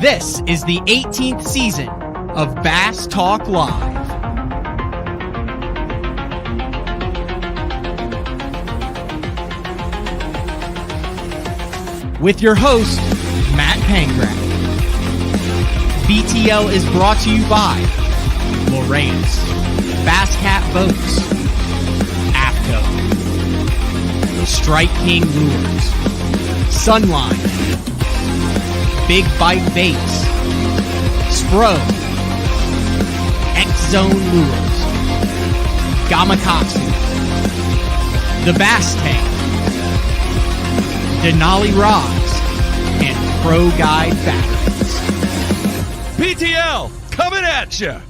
This is the 18th season of Bass Talk Live. With your host, Matt Pangrath. BTL is brought to you by Lorraine's, Bass Cat Boats, AFCO, Strike King Lures, Sunline, Big Bite Baits, Spro, X-Zone Lures, Gamakatsu, The Bass Tank, Denali Rods, and Pro Guide Batteries. PTL, coming at you.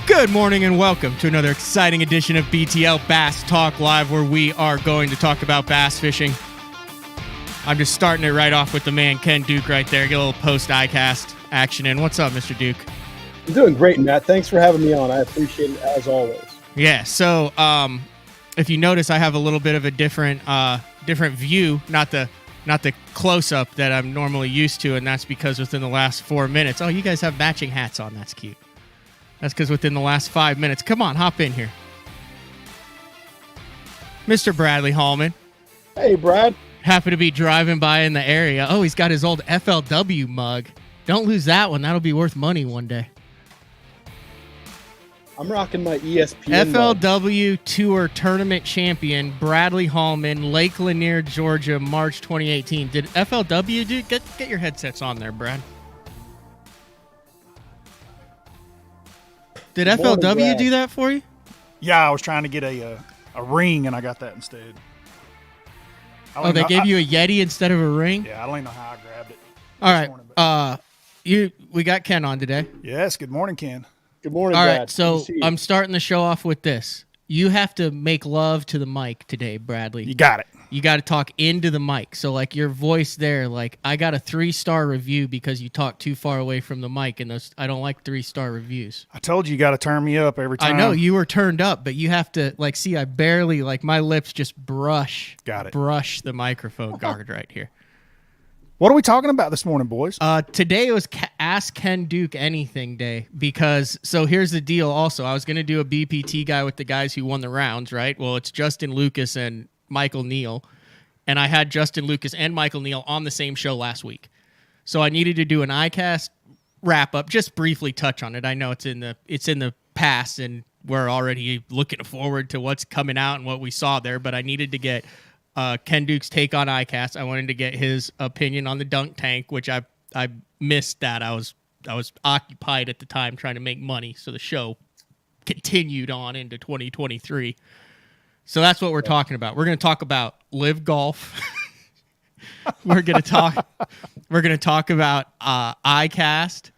Good morning and welcome to another exciting edition of BTL Bass Talk Live, where we are going to talk about bass fishing. I'm just starting it right off with the man Ken Duke right there. Get a little post ICAST action in. What's up, Mr. Duke? I'm doing great, Matt. Thanks for having me on. I appreciate it as always. Yeah. So, if you notice, I have a little bit of a different view, not the close up that I'm normally used to, and that's because within the last 4 minutes, oh, you guys have matching hats on. That's cute. That's because within the last 5 minutes, come on, hop in here, Mr. Bradley Hallman. Hey, Brad. Happen to be driving by in the area. Oh, he's got his old FLW mug. Don't lose that one. That'll be worth money one day. I'm rocking my ESPN FLW mug. Tour Tournament Champion Bradley Hallman, Lake Lanier, Georgia, March 2018. Did FLW do? Get your headsets on there, Brad. Did FLW do that for you? Yeah, I was trying to get a ring, and I got that instead. Oh, they gave you a Yeti instead of a ring? Yeah, I don't even know how I grabbed it. All right. We got Ken on today. Yes, good morning, Ken. Good morning, All Brad. right, so I'm starting the show off with this. You have to make love to the mic today, Bradley. You got it. You got to talk into the mic. So, like, your voice there, like, I got a 3-star review because you talk too far away from the mic, and I don't like 3-star reviews. I told you got to turn me up every time. I know, you were turned up, but you have to, like, see, I barely, like, my lips just brush the microphone guard right here. What are we talking about this morning, boys? Today it was Ask Ken Duke Anything Day because, so here's the deal also. I was going to do a BPT guy with the guys who won the rounds, right? Well, it's Justin Lucas and Michael Neal, and I had Justin Lucas and Michael Neal on the same show last week. So I needed to do an ICAST wrap-up, just briefly touch on it. I know it's in the past, and we're already looking forward to what's coming out and what we saw there, but I needed to get Ken Duke's take on ICAST. I wanted to get his opinion on the dunk tank, which I missed that. I was occupied at the time trying to make money, so the show continued on into 2023. So that's what we're talking about. We're going to talk about live golf. We're going to talk about ICAST,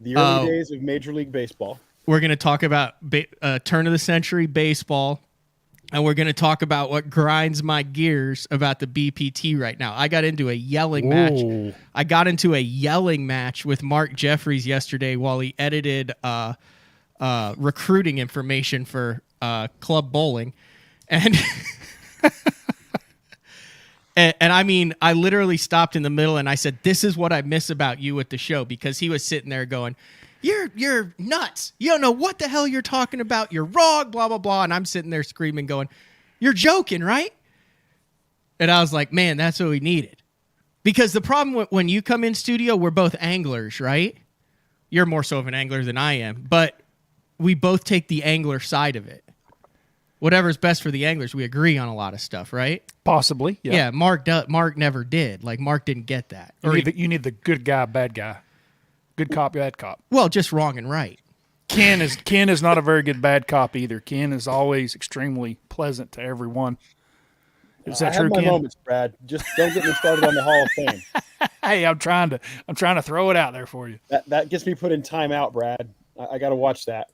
the early days of Major League Baseball. We're going to talk about turn of the century baseball. And we're going to talk about what grinds my gears about the BPT right now. I got into a yelling match. I got into a yelling match with Mark Jeffries yesterday while he edited recruiting information for club bowling. And and I mean, I literally stopped in the middle and I said, "This is what I miss about you at the show," because he was sitting there going, You're nuts. You don't know what the hell you're talking about. You're wrong, blah, blah, blah. And I'm sitting there screaming, going, "You're joking, right?" And I was like, man, that's what we needed. Because the problem when you come in studio, we're both anglers, right? You're more so of an angler than I am. But we both take the angler side of it. Whatever's best for the anglers, we agree on a lot of stuff, right? Possibly, yeah. Yeah, Mark never did. Like, Mark didn't get that. You need the good guy, bad guy. Good cop, bad cop. Well, just wrong and right. Ken is not a very good bad cop either. Ken is always extremely pleasant to everyone. Is that true, Ken? I have my Ken? moments, Brad. Just don't get me started on the Hall of Fame. Hey, I'm trying to throw it out there for you. That gets me put in timeout, Brad. I got to watch that.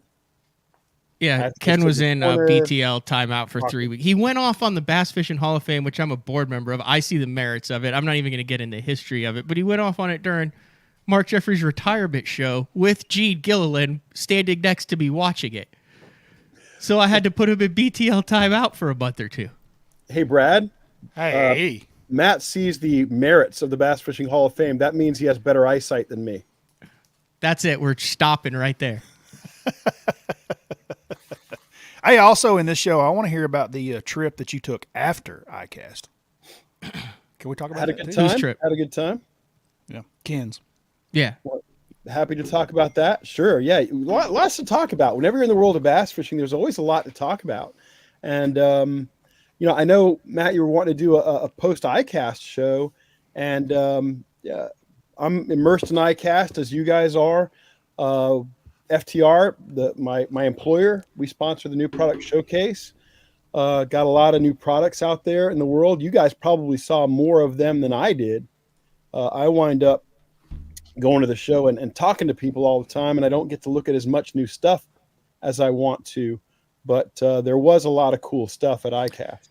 Yeah, Ken was in BTL timeout for 3 weeks. He went off on the Bass Fishing Hall of Fame, which I'm a board member of. I see the merits of it. I'm not even going to get into the history of it, but he went off on it during Mark Jeffries' retirement show with Gene Gilliland standing next to me watching it. So I had to put him in BTL timeout for a month or two. Hey, Brad. Hey. Matt sees the merits of the Bass Fishing Hall of Fame, that means he has better eyesight than me. That's it. We're stopping right there. Hey, also in this show, I want to hear about the trip that you took after ICAST. Can we talk about Had a that good too? time. trip? Had a good time. Yeah, Ken's. Yeah. Happy to talk about that. Sure. Yeah. Lots to talk about. Whenever you're in the world of bass fishing, there's always a lot to talk about. And, I know, Matt, you were wanting to do a post ICAST show, and yeah, I'm immersed in ICAST as you guys are. FTR, my employer, we sponsor the new product showcase. Got a lot of new products out there in the world. You guys probably saw more of them than I did. I wind up going to the show and talking to people all the time, and I don't get to look at as much new stuff as I want to. But there was a lot of cool stuff at ICAST.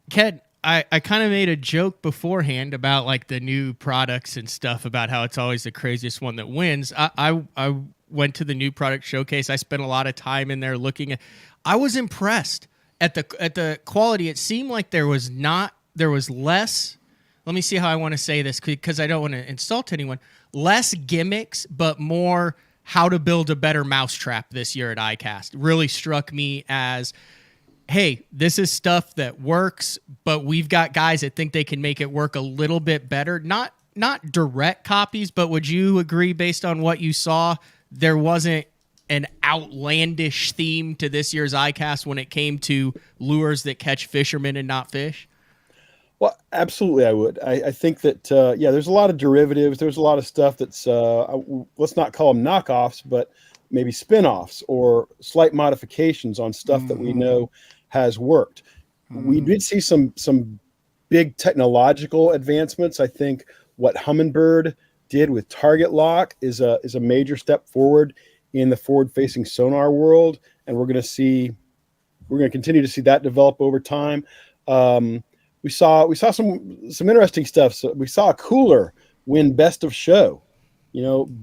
Ken, I kind of made a joke beforehand about like the new products and stuff, about how it's always the craziest one that wins. I went to the new product showcase. I spent a lot of time in there looking at. I was impressed at the quality. It seemed like there was less. Let me see how I want to say this, because I don't want to insult anyone. Less gimmicks, but more how to build a better mousetrap this year at ICAST. Really struck me as, hey, this is stuff that works, but we've got guys that think they can make it work a little bit better. Not direct copies, but would you agree, based on what you saw, there wasn't an outlandish theme to this year's ICAST when it came to lures that catch fishermen and not fish? Well, absolutely, I would. I think that, there's a lot of derivatives. There's a lot of stuff that's, let's not call them knockoffs, but maybe spin-offs or slight modifications on stuff that we know has worked. We did see some big technological advancements. I think what Humminbird did with target lock is a major step forward in the forward-facing sonar world, and we're going to continue to see that develop over time. We saw some interesting stuff. So we saw a cooler win best of show,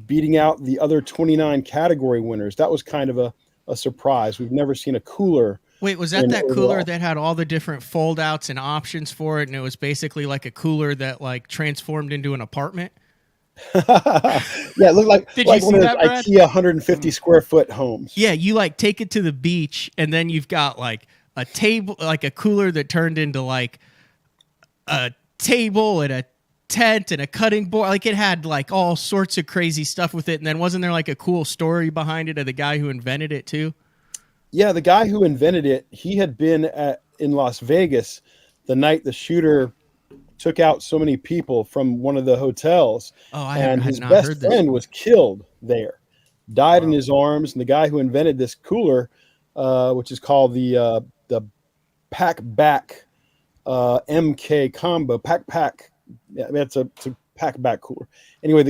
beating out the other 29 category winners. That was kind of a surprise. We've never seen a cooler. Wait, was that cooler that had all the different fold outs and options for it, and it was basically like a cooler that like transformed into an apartment? Yeah, it looked like Did like you one see of those that, Brad? IKEA 150 square foot homes. Yeah, you like take it to the beach, and then you've got like a table, like a cooler that turned into like a table and a tent and a cutting board. Like it had like all sorts of crazy stuff with it. And then wasn't there like a cool story behind it of the guy who invented it too? Yeah, the guy who invented it, he had been in Las Vegas the night the shooter took out so many people from one of the hotels. Oh, I and had his not best heard this. friend was killed there, died in his arms. And the guy who invented this cooler, which is called the Pack Back MK combo, Pack. Yeah, I mean, it's a Pack Back cooler. Anyway,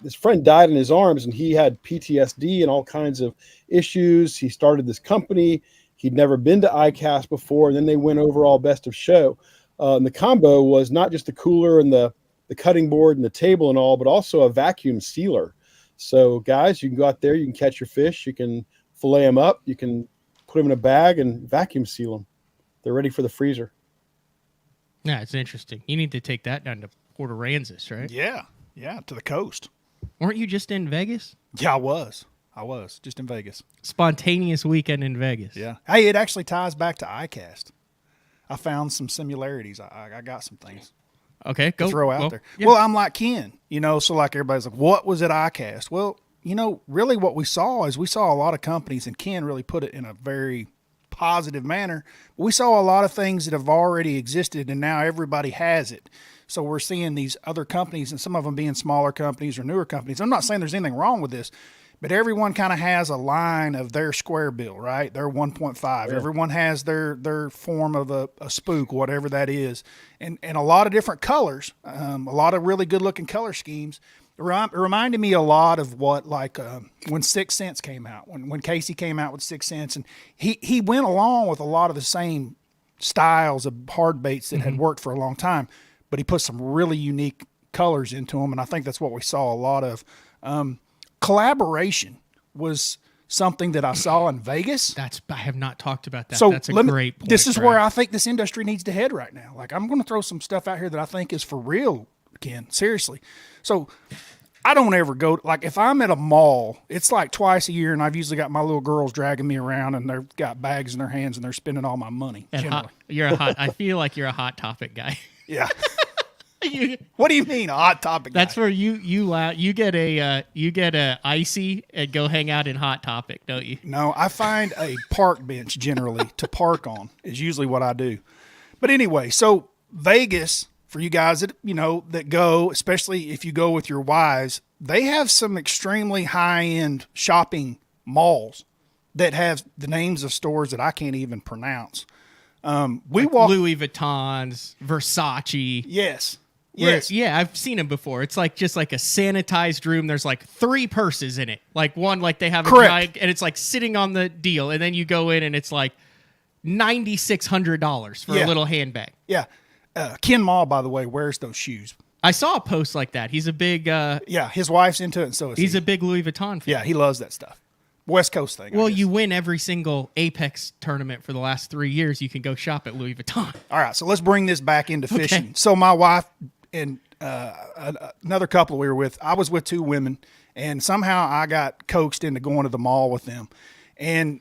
his friend died in his arms, and he had PTSD and all kinds of issues. He started this company. He'd never been to ICAST before, and then they went overall best of show. And the combo was not just the cooler and the cutting board and the table and all, but also a vacuum sealer. So, guys, you can go out there, you can catch your fish, you can fillet them up, you can put them in a bag and vacuum seal them. They're ready for the freezer. Yeah, it's interesting. You need to take that down to Port Aransas, right? Yeah, to the coast. Weren't you just in Vegas? Yeah, I was just in Vegas. Spontaneous weekend in Vegas. Yeah. Hey, it actually ties back to ICAST. I found some similarities. I got some things. Okay, go to throw out there. Yeah. Well, I'm like Ken, so like everybody's like, what was at ICAST? Well, really what we saw is we saw a lot of companies, and Ken really put it in a very positive manner. We saw a lot of things that have already existed, and now everybody has it. So we're seeing these other companies, and some of them being smaller companies or newer companies. I'm not saying there's anything wrong with this, but everyone kind of has a line of their square bill, right? Their 1.5. Yeah. Everyone has their form of a spook, whatever that is, and a lot of different colors, a lot of really good-looking color schemes. It reminded me a lot of what, like, when 6 Cents came out, when Casey came out with 6 Cents, and he went along with a lot of the same styles of hard baits that had worked for a long time, but he put some really unique colors into them, and I think that's what we saw a lot of. Collaboration was something that I saw in Vegas. I have not talked about that. So That's a great point. This is Brad. where I think this industry needs to head right now. Like, I'm going to throw some stuff out here that I think is for real, Ken. Seriously. So I don't ever go, like, if I'm at a mall, it's like twice a year, and I've usually got my little girls dragging me around, and they've got bags in their hands, and they're spending all my money. And I feel like you're a Hot Topic guy. Yeah. What do you mean, a Hot Topic guy? That's where you get a icy and go hang out in Hot Topic, don't you? No, I find a park bench generally to park on is usually what I do. But anyway, so Vegas, for you guys that, that go, especially if you go with your wives, they have some extremely high-end shopping malls that have the names of stores that I can't even pronounce. Louis Vuitton's, Versace. Yes. Yes. Yeah, I've seen them before. It's like just like a sanitized room. There's like 3 purses in it. Like one, like they have a giant, and it's like sitting on the deal. And then you go in and it's like $9,600 for a little handbag. Yeah. Ken Mall, by the way, wears those shoes. I saw a post like that. He's a big his wife's into it, and so is he's a big Louis Vuitton fan. Yeah, he loves that stuff. West Coast thing. Well, you win every single Apex tournament for the last 3 years. You can go shop at Louis Vuitton. All right, so let's bring this back into fishing. Okay. So my wife and another couple we were with, I was with 2 women, and somehow I got coaxed into going to the mall with them. And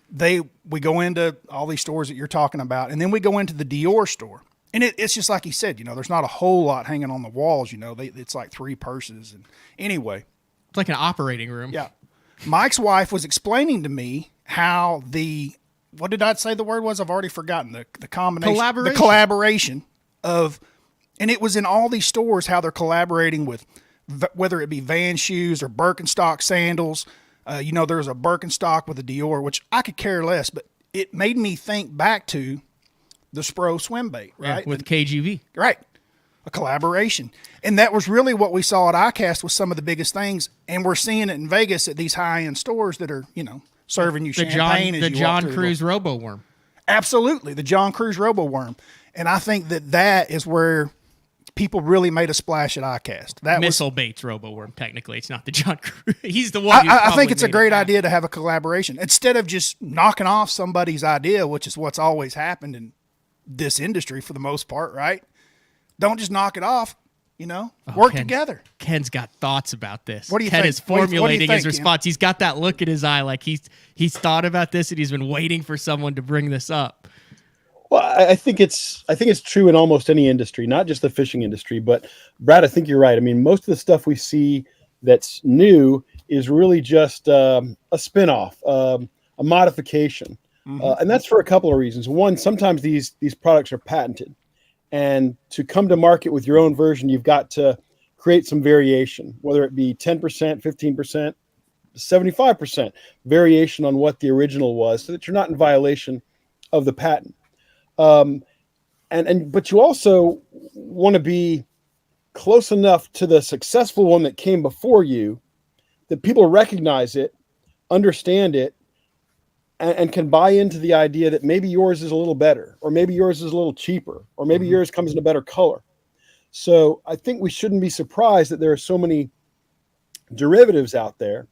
we go into all these stores that you're talking about, and then we go into the Dior store. And it's just like he said, there's not a whole lot hanging on the walls. It's like 3 purses. And anyway, it's like an operating room. Yeah. Mike's wife was explaining to me how what did I say the word was? I've already forgotten the combination. Collaboration. The collaboration of, and it was in all these stores, how they're collaborating with, whether it be Van shoes or Birkenstock sandals. There's a Birkenstock with a Dior, which I could care less, but it made me think back to the Spro swim bait, right? Yeah, with KGV. Right. A collaboration. And that was really what we saw at ICAST with some of the biggest things. And we're seeing it in Vegas at these high-end stores that are, serving you champagne as you walk through. The John Cruz Robo Worm. Absolutely. The John Cruz Robo Worm. And I think that is where people really made a splash at ICAST. That Missile Baits Robo Worm, technically. It's not the John Cruz. He's the one. I think it's a great idea to have a collaboration. Instead of just knocking off somebody's idea, which is what's always happened in this industry for the most part, right? Don't just knock it off, work together. Ken's got thoughts about this. What do you Ken think? is formulating his response. Ken? He's got that look in his eye like he's thought about this and he's been waiting for someone to bring this up. Well, I think it's true in almost any industry, not just the fishing industry. But Brad, I think you're right. I mean, most of the stuff we see that's new is really just a spin-off, a modification. Mm-hmm. And that's for a couple of reasons. One, sometimes these products are patented. And to come to market with your own version, you've got to create some variation, whether it be 10%, 15%, 75% variation on what the original was, so that you're not in violation of the patent. But you also want to be close enough to the successful one that came before you that people recognize it, understand it, and can buy into the idea that maybe yours is a little better, or maybe yours is a little cheaper, or maybe yours comes in a better color. So I think we shouldn't be surprised that there are so many derivatives out there.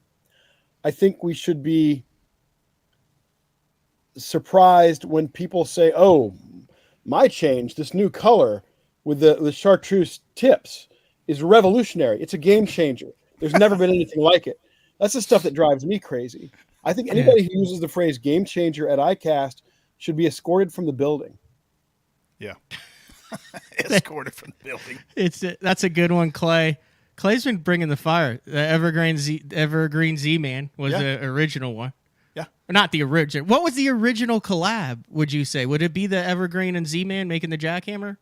I think we should be surprised when people say, oh, my change, this new color with the chartreuse tips is revolutionary. It's a game changer. There's never been anything like it. That's the stuff that drives me crazy. I think anybody who uses the phrase game changer at ICAST should be escorted from the building. Yeah. Escorted from the building. That's a good one, Clay. Clay's been bringing the fire. The Evergreen Z-Man was the original one. Yeah. Or not the original. What was the original collab, would you say? Would it be the Evergreen and Z-Man making the jackhammer?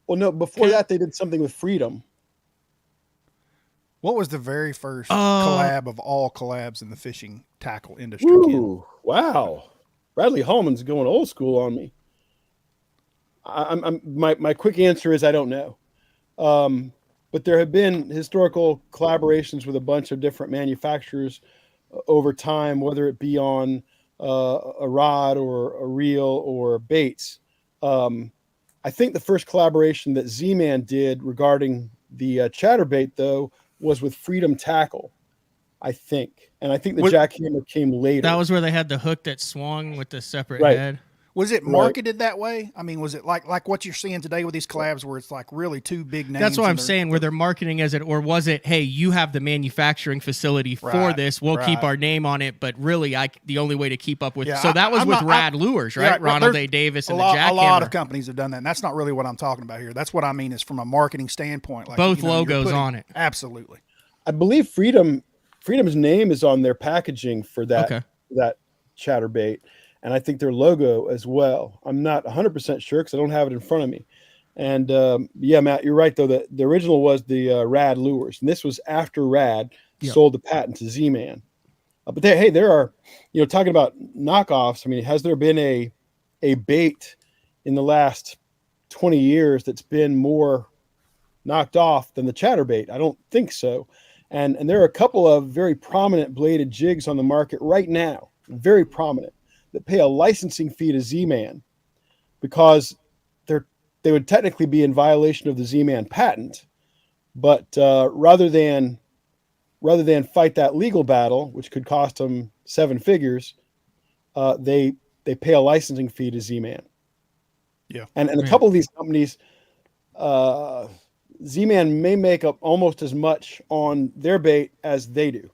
Well, no, before that they did something with Freedom. What was the very first collab of all collabs in the fishing tackle industry? Ooh, wow. Bradley Hallman's going old school on me. My quick answer is I don't know. But there have been historical collaborations with a bunch of different manufacturers over time, whether it be on a rod or a reel or baits. I think the first collaboration that Z-Man did regarding the chatterbait, though, was with Freedom Tackle. I think. And I think the What- jackhammer came later. That was where they had the hook that swung with the separate Right. head. Was it Right. marketed that way? I mean, was it like what you're seeing today with these collabs where it's like really two big names? That's what I'm and they're- saying, where they're marketing as it, or was it, hey, you have the manufacturing facility for Right, this, we'll keep right. our name on it, but really, the only way to keep up with. Yeah, So that was I'm with not- Rad Lures, right? Yeah, Ronald there's A. Davis and a lot, the Jackhammer. A lot of companies have done that, and that's not really what I'm talking about here. That's what I mean is from a marketing standpoint. Like, Both you're logos on it. Absolutely. I believe Freedom's name is on their packaging for that chatterbait, and I think their logo as well. I'm not 100% sure because I don't have it in front of me. And yeah, Matt, you're right though. The original was the Rad Lures, and this was after Rad sold the patent to Z-Man. But there are, talking about knockoffs. I mean, has there been a bait in the last 20 years that's been more knocked off than the chatterbait? I don't think so. And there are a couple of very prominent bladed jigs on the market right now, very prominent, that pay a licensing fee to Z-Man because they would technically be in violation of the Z-Man patent, but rather than fight that legal battle, which could cost them 7 figures, they pay a licensing fee to Z-Man. Yeah, and a couple of these companies, Z-Man may make up almost as much on their bait as they do.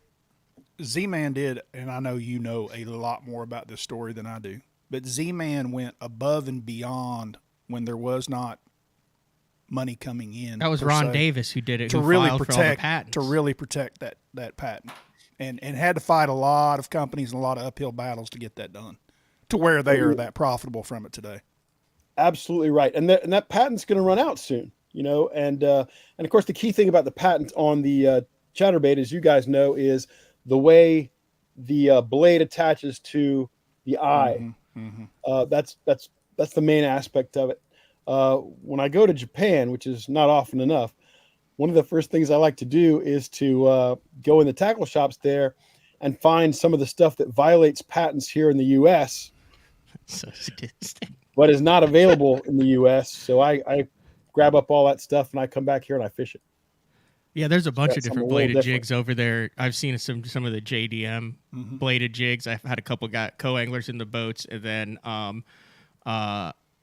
Z-Man did, and I know you know a lot more about this story than I do, but Z-Man went above and beyond when there was not money coming in. That was per Ron se, Davis who did it, to who really filed for all the protect patents. to really protect that patent, and had to fight a lot of companies and a lot of uphill battles to get that done, to where they are that profitable from it today. Absolutely right, and that patent's going to run out soon. And of course the key thing about the patent on the chatterbait, as you guys know, is the way the blade attaches to the eye. That's the main aspect of it. When I go to Japan, which is not often enough, one of the first things I like to do is to go in the tackle shops there and find some of the stuff that violates patents here in the U.S. So sadistic. but is not available in the U.S. So I grab up all that stuff and I come back here and I fish it. Yeah, there's a bunch of That's different something a little bladed different. jigs over there. I've seen some of the JDM bladed jigs. I've had a couple co-anglers in the boats, and then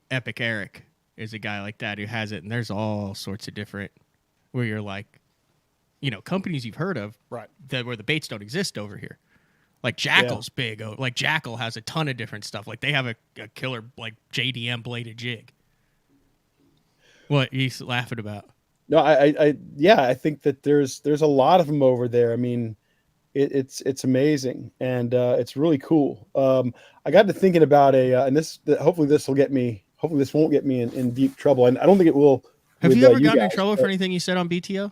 Epic Eric is a guy like that who has it, and there's all sorts of different where you're like, companies you've heard of, Right. where the baits don't exist over here. Like Jackal's big. Like Jackal has a ton of different stuff. Like they have a killer like JDM bladed jig. What he's laughing about? No, I think that there's a lot of them over there. I mean, it's amazing and it's really cool. I got to thinking about hopefully this won't get me in deep trouble, and I don't think it will. Have with, you ever gotten in guys, trouble but- for anything you said on BTO?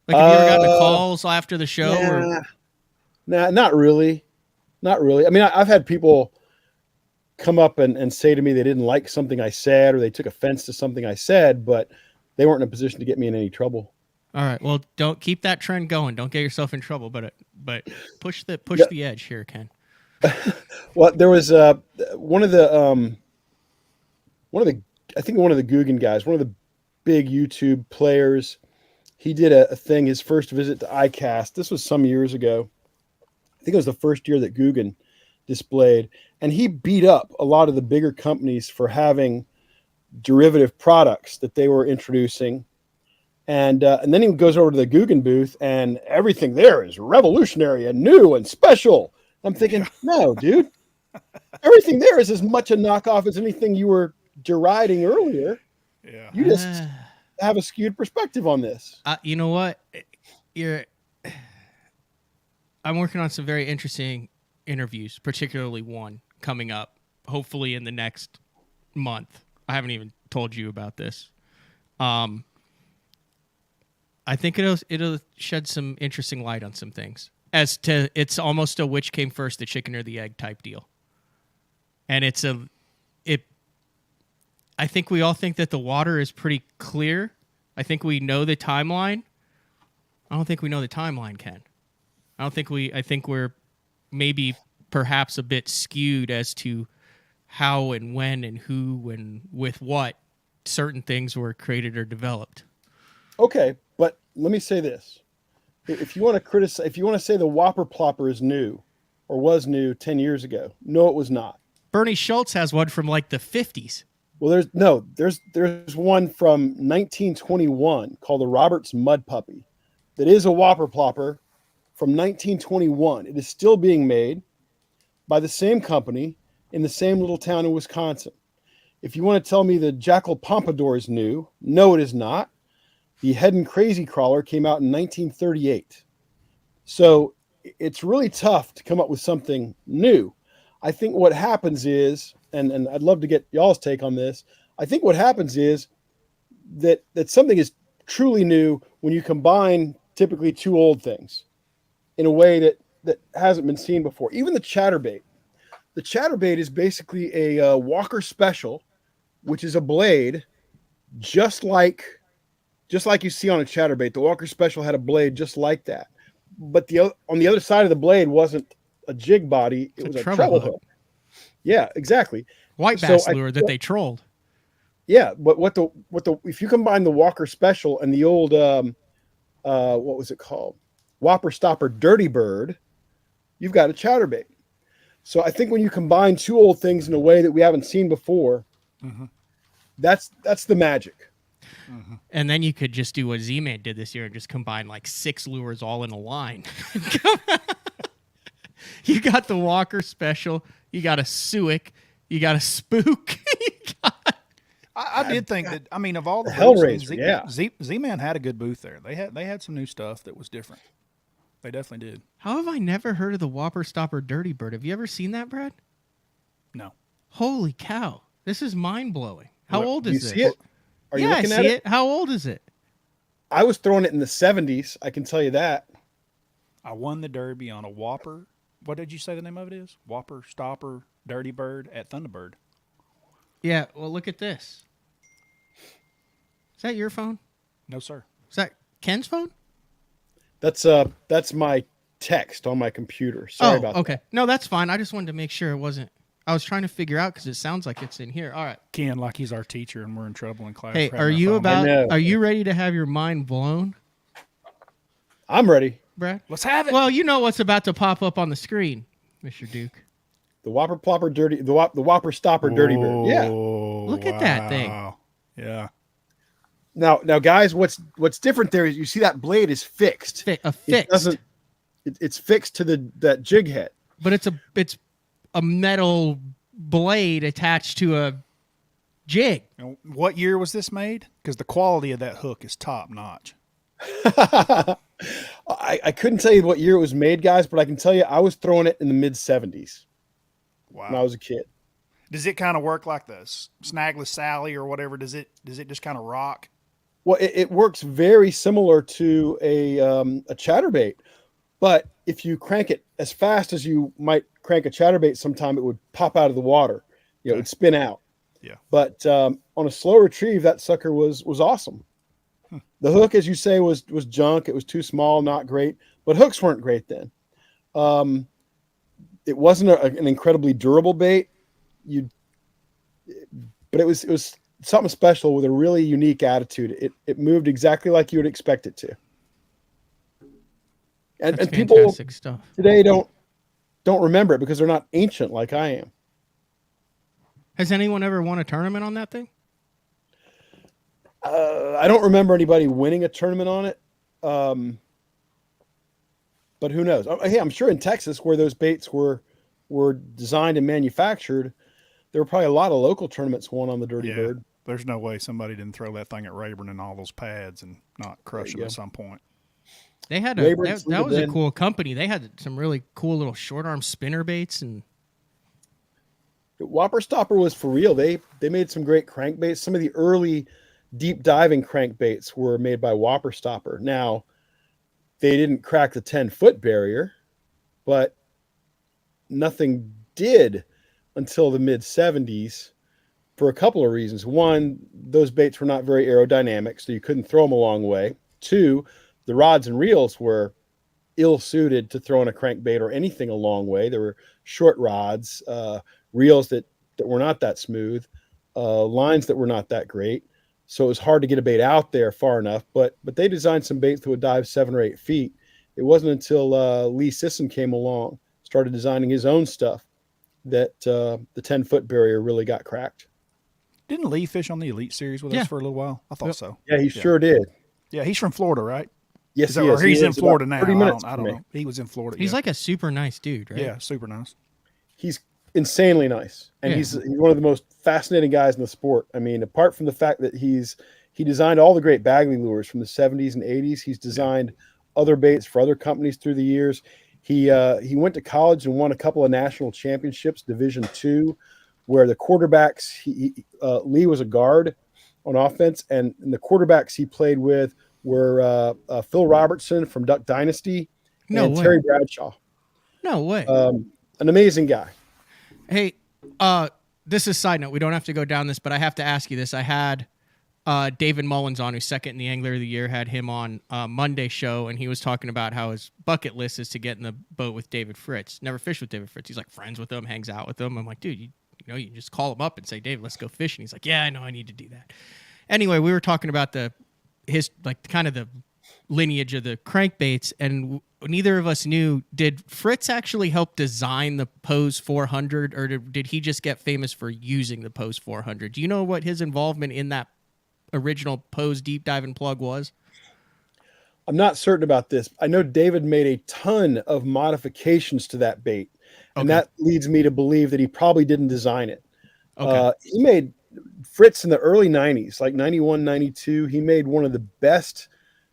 Like, have you ever gotten the calls after the show? Or... Nah, not really. Not really. I mean, I've had people come up and say to me they didn't like something I said or they took offense to something I said, but they weren't in a position to get me in any trouble. All right. Well, don't keep that trend going. Don't get yourself in trouble, but push the edge here, Ken. Well, there was one of the Guggen guys, one of the big YouTube players. He did a thing, his first visit to ICAST. This was some years ago. I think it was the first year that Guggen displayed, and he beat up a lot of the bigger companies for having derivative products that they were introducing. And then he goes over to the Guggen booth, and everything there is revolutionary and new and special. I'm thinking, no, dude, everything there is as much a knockoff as anything you were deriding earlier. Yeah. You just have a skewed perspective on this. You know what? I'm working on some very interesting interviews, particularly one coming up, hopefully in the next month. I haven't even told you about this. I think it'll shed some interesting light on some things. As to, it's almost a which came first, the chicken or the egg type deal. And I think we all think that the water is pretty clear. I think we know the timeline. I don't think we know the timeline, Ken. I think we're maybe perhaps a bit skewed as to how and when and who and with what certain things were created or developed. Okay, but let me say this. If you want to criticize, if you want to say the Whopper Plopper is new or was new 10 years ago, no, it was not. Bernie Schultz has one from like the 50s. Well, there's one from 1921 called the Roberts Mud Puppy that is a Whopper Plopper from 1921. It is still being made by the same company in the same little town in Wisconsin. If you want to tell me the Jackal Pompadour is new, no, it is not. The Head and Crazy Crawler came out in 1938. So it's really tough to come up with something new. I think what happens is, and I'd love to get y'all's take on this, I think what happens is that something is truly new when you combine typically two old things in a way that hasn't been seen before. Even the Chatterbait. The Chatterbait is basically a Walker Special, which is a blade just like you see on a Chatterbait. The Walker Special had a blade just like that. But on the other side of the blade wasn't a jig body, it was a treble hook. Yeah, exactly. White bass lure that they trolled. Yeah, but if you combine the Walker Special and the old what was it called? Whopper Stopper Dirty Bird, you've got a Chatterbait. So I think when you combine two old things in a way that we haven't seen before, that's the magic. And then you could just do what Z-Man did this year and just combine like 6 lures all in a line. You got the Walker Special, you got a Suic, you got a Spook. I did think that, I mean, of all the Hellraiser, Z-Man had a good booth there. They had some new stuff that was different. They definitely did. How have I never heard of the Whopper Stopper Dirty Bird? Have you ever seen that, Brad? No. Holy cow. This is mind-blowing. How old is this? See it? Are you looking at it? How old is it? I was throwing it in the 70s. I can tell you that. I won the Derby on a Whopper. What did you say the name of it is? Whopper Stopper Dirty Bird at Thunderbird. Yeah, well, look at this. Is that your phone? No, sir. Is that Ken's phone? That's my text on my computer. Sorry about okay. that. No, that's fine. I just wanted to make sure it wasn't. I was trying to figure out because it sounds like it's in here. All right. Ken, like he's our teacher and we're in trouble in class. Hey, for are having you a phone. are you ready to have your mind blown, I'm ready. Brad? Let's have it. Well, you know what's about to pop up on the screen, Mr. Duke. The Whopper Plopper Dirty, the Whopper Stopper Dirty Bird. Yeah. Look at that thing. Yeah. Now, guys, what's different there is you see that blade is fixed. It's fixed to that jig head. But it's a metal blade attached to a jig. And what year was this made? Because the quality of that hook is top notch. I couldn't tell you what year it was made, guys, but I can tell you I was throwing it in the mid 70s. Wow. When I was a kid. Does it kind of work like the Snagless Sally or whatever? Does it just kind of rock? Well, it works very similar to a chatterbait, but if you crank it as fast as you might crank a chatterbait, sometime it would pop out of the water. It would spin out. Yeah. But on a slow retrieve, that sucker was awesome. The hook, as you say, was junk. It was too small, not great. But hooks weren't great then. It wasn't an incredibly durable bait. But it was something special with a really unique attitude. It moved exactly like you would expect it to. And people stuff. Today don't remember it because they're not ancient like I am. Has anyone ever won a tournament on that thing? I don't remember anybody winning a tournament on it. But who knows? Hey, I'm sure in Texas where those baits were designed and manufactured, there were probably a lot of local tournaments won on the Dirty Bird. There's no way somebody didn't throw that thing at Rayburn and all those pads and not crush them at some point. They had that was a cool company. They had some really cool little short arm spinner baits and Whopper Stopper was for real. They made some great crankbaits. Some of the early deep diving crankbaits were made by Whopper Stopper. Now, they didn't crack the 10-foot barrier, but nothing did until the mid 70s for a couple of reasons. One, those baits were not very aerodynamic, so you couldn't throw them a long way. Two, the rods and reels were ill-suited to throwing a crankbait or anything a long way. There were short rods, reels that were not that smooth, lines that were not that great. So it was hard to get a bait out there far enough, but they designed some baits that would dive 7 or 8 feet It wasn't until Lee Sisson came along, started designing his own stuff, that the 10-foot barrier really got cracked. Didn't Lee fish on the Elite Series with Yeah. us for a little while? I thought Yep. so. Yeah, he sure did. Yeah, he's from Florida, right? Yes, Is that, he or is. he's He in lives Florida about now. 30 minutes I from don't me. know. He was in Florida. He's yeah. like a super nice dude, right? Yeah, super nice. He's insanely nice, and Yeah. he's one of the most fascinating guys in the sport. I mean, apart from the fact that he designed all the great Bagley lures from the 70s and 80s, he's designed other baits for other companies through the years. He went to college and won a couple of national championships, Division II, where the quarterbacks, Lee was a guard on offense, and the quarterbacks he played with were Phil Robertson from Duck Dynasty No and way. Terry Bradshaw. No way. An amazing guy. Hey, this is a side note. We don't have to go down this, but I have to ask you this. I had David Mullins on, who's second in the Angler of the Year, had him on Monday show, and he was talking about how his bucket list is to get in the boat with David Fritz. Never fished with David Fritz. He's like friends with him, hangs out with him. I'm like, dude, you can just call him up and say, David, let's go fishing. He's like, yeah, I know, I need to do that. Anyway, we were talking about his kind of the lineage of the crankbaits, and neither of us knew, did Fritz actually help design the Pose 400, or did he just get famous for using the Pose 400? Do you know what his involvement in that original Pose deep dive and plug was? I'm not certain about this. I know David made a ton of modifications to that bait, and that leads me to believe that he probably didn't design it. He made Fritz in the early 90s, like 91, 92. He made one of the best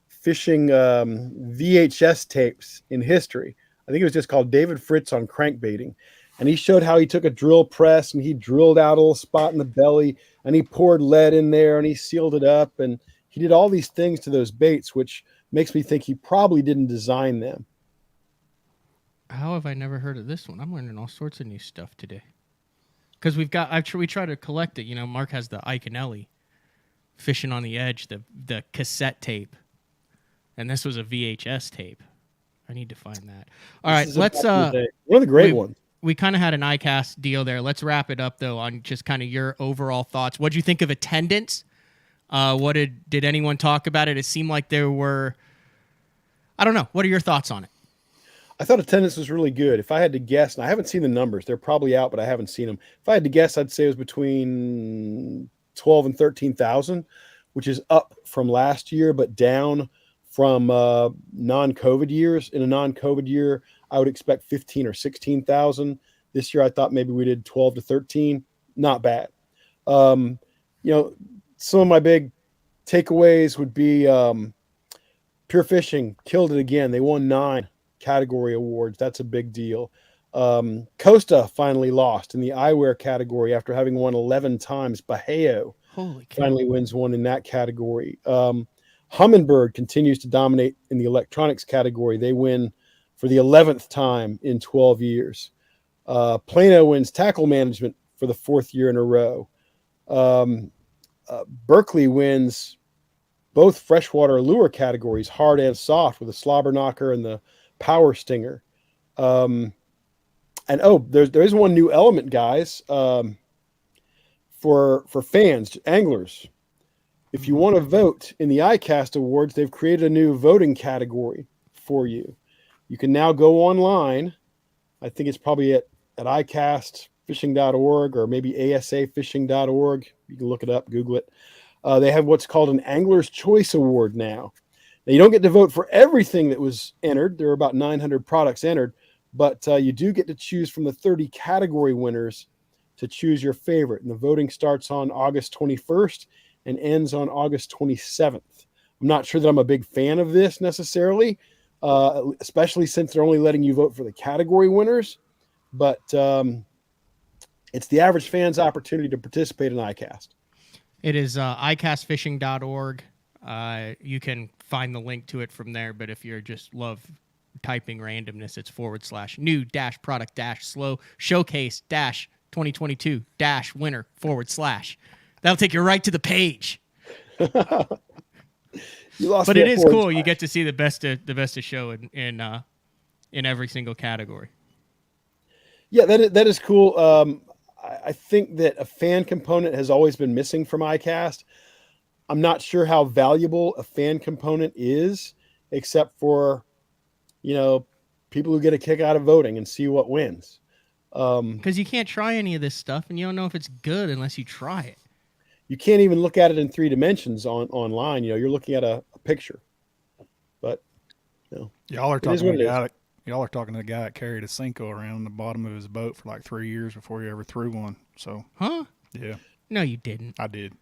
fishing VHS tapes in history. I think it was just called David Fritz on Crankbaiting. And he showed how he took a drill press and he drilled out a little spot in the belly and he poured lead in there and he sealed it up. And he did all these things to those baits, which makes me think he probably didn't design them. How have I never heard of this one? I'm learning all sorts of new stuff today. Because we try to collect it. You know, Mark has the Iconelli Fishing on the Edge, the cassette tape. And this was a VHS tape. I need to find that. All right, let's one of the great ones. We kind of had an ICAST deal there. Let's wrap it up though on just kind of your overall thoughts. What'd you think of attendance? What did anyone talk about it? It seemed like there were, I don't know. What are your thoughts on it? I thought attendance was really good. If I had to guess, and I haven't seen the numbers, they're probably out, but I haven't seen them. If I had to guess, I'd say it was between 12 and 13,000, which is up from last year, but down from non-COVID years. In a non-COVID year, I would expect 15 or 16,000. This year, I thought maybe we did 12 to 13. Not bad. Some of my big takeaways would be Pure Fishing killed it again. They won 9 category awards. That's a big deal. Costa finally lost in the eyewear category after having won 11 times. Baheo finally wins one in that category. Humminbird continues to dominate in the electronics category. They win for the 11th time in 12 years. Plano wins tackle management for the 4th year in a row. Berkeley wins both freshwater lure categories, hard and soft, with the slobber knocker and the power stinger. There is one new element, guys, for fans, anglers. If you want to vote in the ICAST Awards, they've created a new voting category for you. You can now go online. I think it's probably at icastfishing.org or maybe asafishing.org. You can look it up, Google it. They have what's called an Angler's Choice Award now. Now, you don't get to vote for everything that was entered. There are about 900 products entered, but you do get to choose from the 30 category winners to choose your favorite. And the voting starts on August 21st and ends on August 27th. I'm not sure that I'm a big fan of this necessarily, especially since they're only letting you vote for the category winners. But it's the average fan's opportunity to participate in ICAST. It is icastfishing.org. You can find the link to it from there, but if you just love typing randomness, it's /new-product-slow showcase-2022-winner / That'll take you right to the page. But it is cool. You get to see the best of show in every single category. Yeah, that is cool. I think that a fan component has always been missing from ICAST. I'm not sure how valuable a fan component is, except for people who get a kick out of voting and see what wins. Because you can't try any of this stuff, and you don't know if it's good unless you try it. You can't even look at it in 3 dimensions online. You're looking at a picture. But y'all are it is talking what to it the is. guy. Y'all are talking to the guy that carried a Cinco around the bottom of his boat for like 3 years before he ever threw one. So, Huh? yeah, No, you didn't. I did.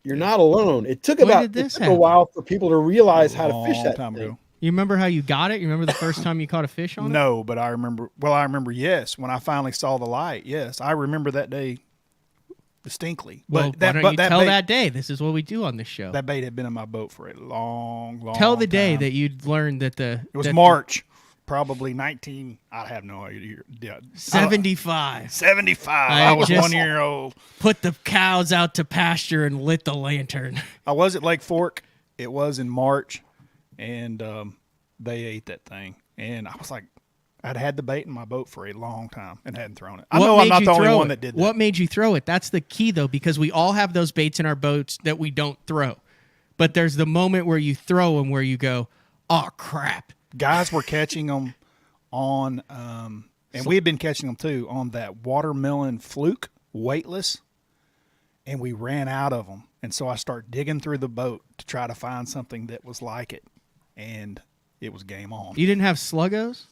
You're not alone. It took When about did this it took a happen? while for people to realize how to fish Long that time thing. ago. You remember how you got it? You remember the first time you caught a fish on it? No, but I remember. Well, I remember. Yes, when I finally saw the light. Yes, I remember that day distinctly. Well, But that, why don't but you that tell bait, that day? This is what we do on this show. that bait had been in my boat for a long, long. Tell the day time. that you'd learned that It was that March, probably 19. I have no idea. Yeah, 75 75. I I was just- 1 year old. put the cows out to pasture and lit the lantern. I was at Lake Fork. It was in March, and they ate that thing. And I was like, I'd had the bait in my boat for a long time and hadn't thrown it. I know I'm made not you the only throw one it? that did that. What made you throw it? That's the key, though, because we all have those baits in our boats that we don't throw. But there's the moment where you throw them where you go, oh, crap. Guys were catching them on, and we had been catching them too, on that watermelon fluke, weightless, and we ran out of them. And so I start digging through the boat to try to find something that was like it, and it was game on. You didn't have sluggos?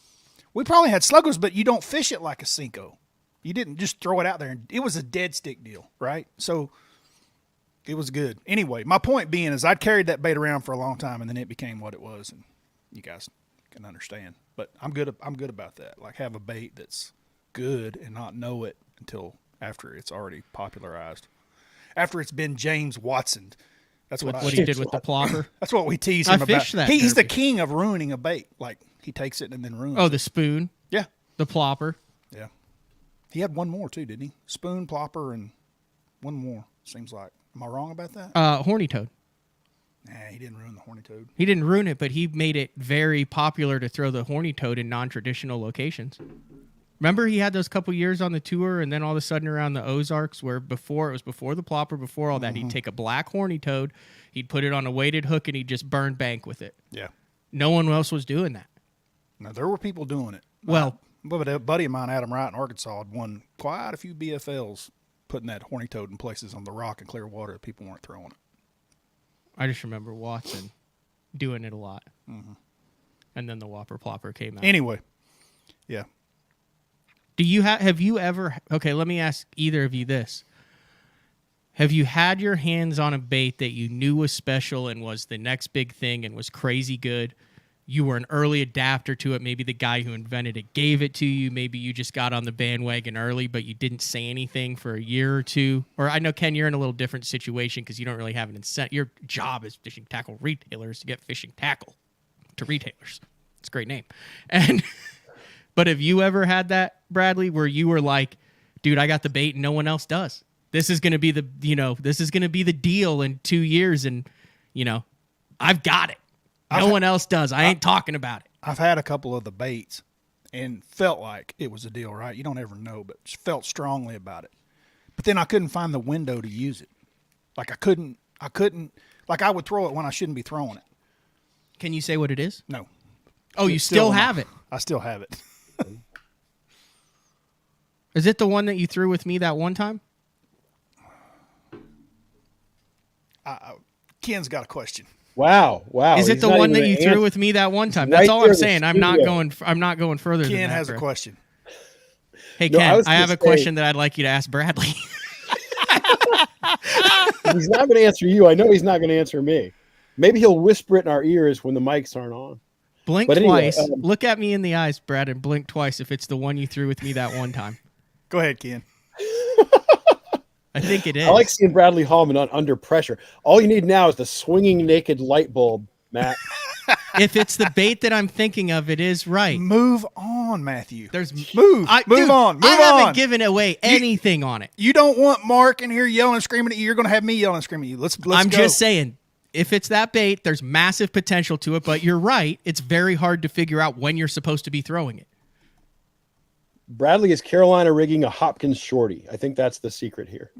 We probably had sluggers, but you don't fish it like a Cinco. You didn't just throw it out there. And it was a dead stick deal, right? So it was good. Anyway, my point being is I'd carried that bait around for a long time, and then it became what it was, and you guys can understand. But I'm good about that. Like, have a bait that's good and not know it until after it's already popularized. After it's been James Watson. That's what What he did with the plopper? That's what we tease I him about. fished that He's the turkey. king of ruining a bait. Like, he takes it and then ruins Oh, it. the spoon, Yeah. the plopper. Yeah. He had one more too, didn't he? Spoon, plopper, and one more, seems like. Am I wrong about that? Horny toad. Nah, he didn't ruin the horny toad. He didn't ruin it, but he made it very popular to throw the horny toad in non-traditional locations. Remember he had those couple years on the tour, and then all of a sudden around the Ozarks, where before it was before the plopper, before all that, he'd take a black horny toad, he'd put it on a weighted hook, and he'd just burn bank with it. Yeah. No one else was doing that. Now, there were people doing it. Well, But a buddy of mine, Adam Wright in Arkansas, had won quite a few BFLs putting that horny toad in places on the rock and clear water that people weren't throwing it. I just remember Watson doing it a lot. And then the Whopper Plopper came out. Anyway, yeah. Do you have you ever, okay, let me ask either of you this. Have you had your hands on a bait that you knew was special and was the next big thing and was crazy good? You were an early adapter to it. Maybe the guy who invented it gave it to you. Maybe you just got on the bandwagon early, but you didn't say anything for a year or two. Or I know, Ken, you're in a little different situation because you don't really have an incentive. Your job is fishing tackle retailers to get fishing tackle to retailers. It's a great name. And but have you ever had that, Bradley, where you were like, dude, I got the bait and no one else does? This is going to be the, this is going to be the deal in 2 years. And, I've got it. No one else does. I ain't talking about it. I've had a couple of the baits and felt like it was a deal, right? You don't ever know, but just felt strongly about it. But then I couldn't find the window to use it. Like I couldn't, like I would throw it when I shouldn't be throwing it. Can you say what it is? No. Oh, you still have it. I still have it. Is it the one that you threw with me that one time? Ken's got a question. Wow. Is it He's the not one even that you gonna threw answer. with me that one time? Right That's all there I'm in the saying. I'm not studio. going. I'm not going further. Ken than that, has a bro. question. Hey, No, I Ken, was I gonna have a say- question that I'd like you to ask Bradley. He's not going to answer you. I know he's not going to answer me. Maybe he'll whisper it in our ears when the mics aren't on. Blink But anyway, twice. Look at me in the eyes, Brad, and blink twice if it's the one you threw with me that one time. Go ahead, Ken. I think it is. I like seeing Bradley Hallman under pressure. All you need now is the swinging naked light bulb, Matt. If it's the bait that I'm thinking of, it is right. Move on, Matthew. There's Move dude, on. Move I haven't on. given away anything on it. You don't want Mark in here yelling and screaming at you. You're going to have me yelling and screaming at you. Let's I'm go. just saying, if it's that bait, there's massive potential to it. But you're right; it's very hard to figure out when you're supposed to be throwing it. Bradley is Carolina rigging a Hopkins shorty. I think that's the secret here.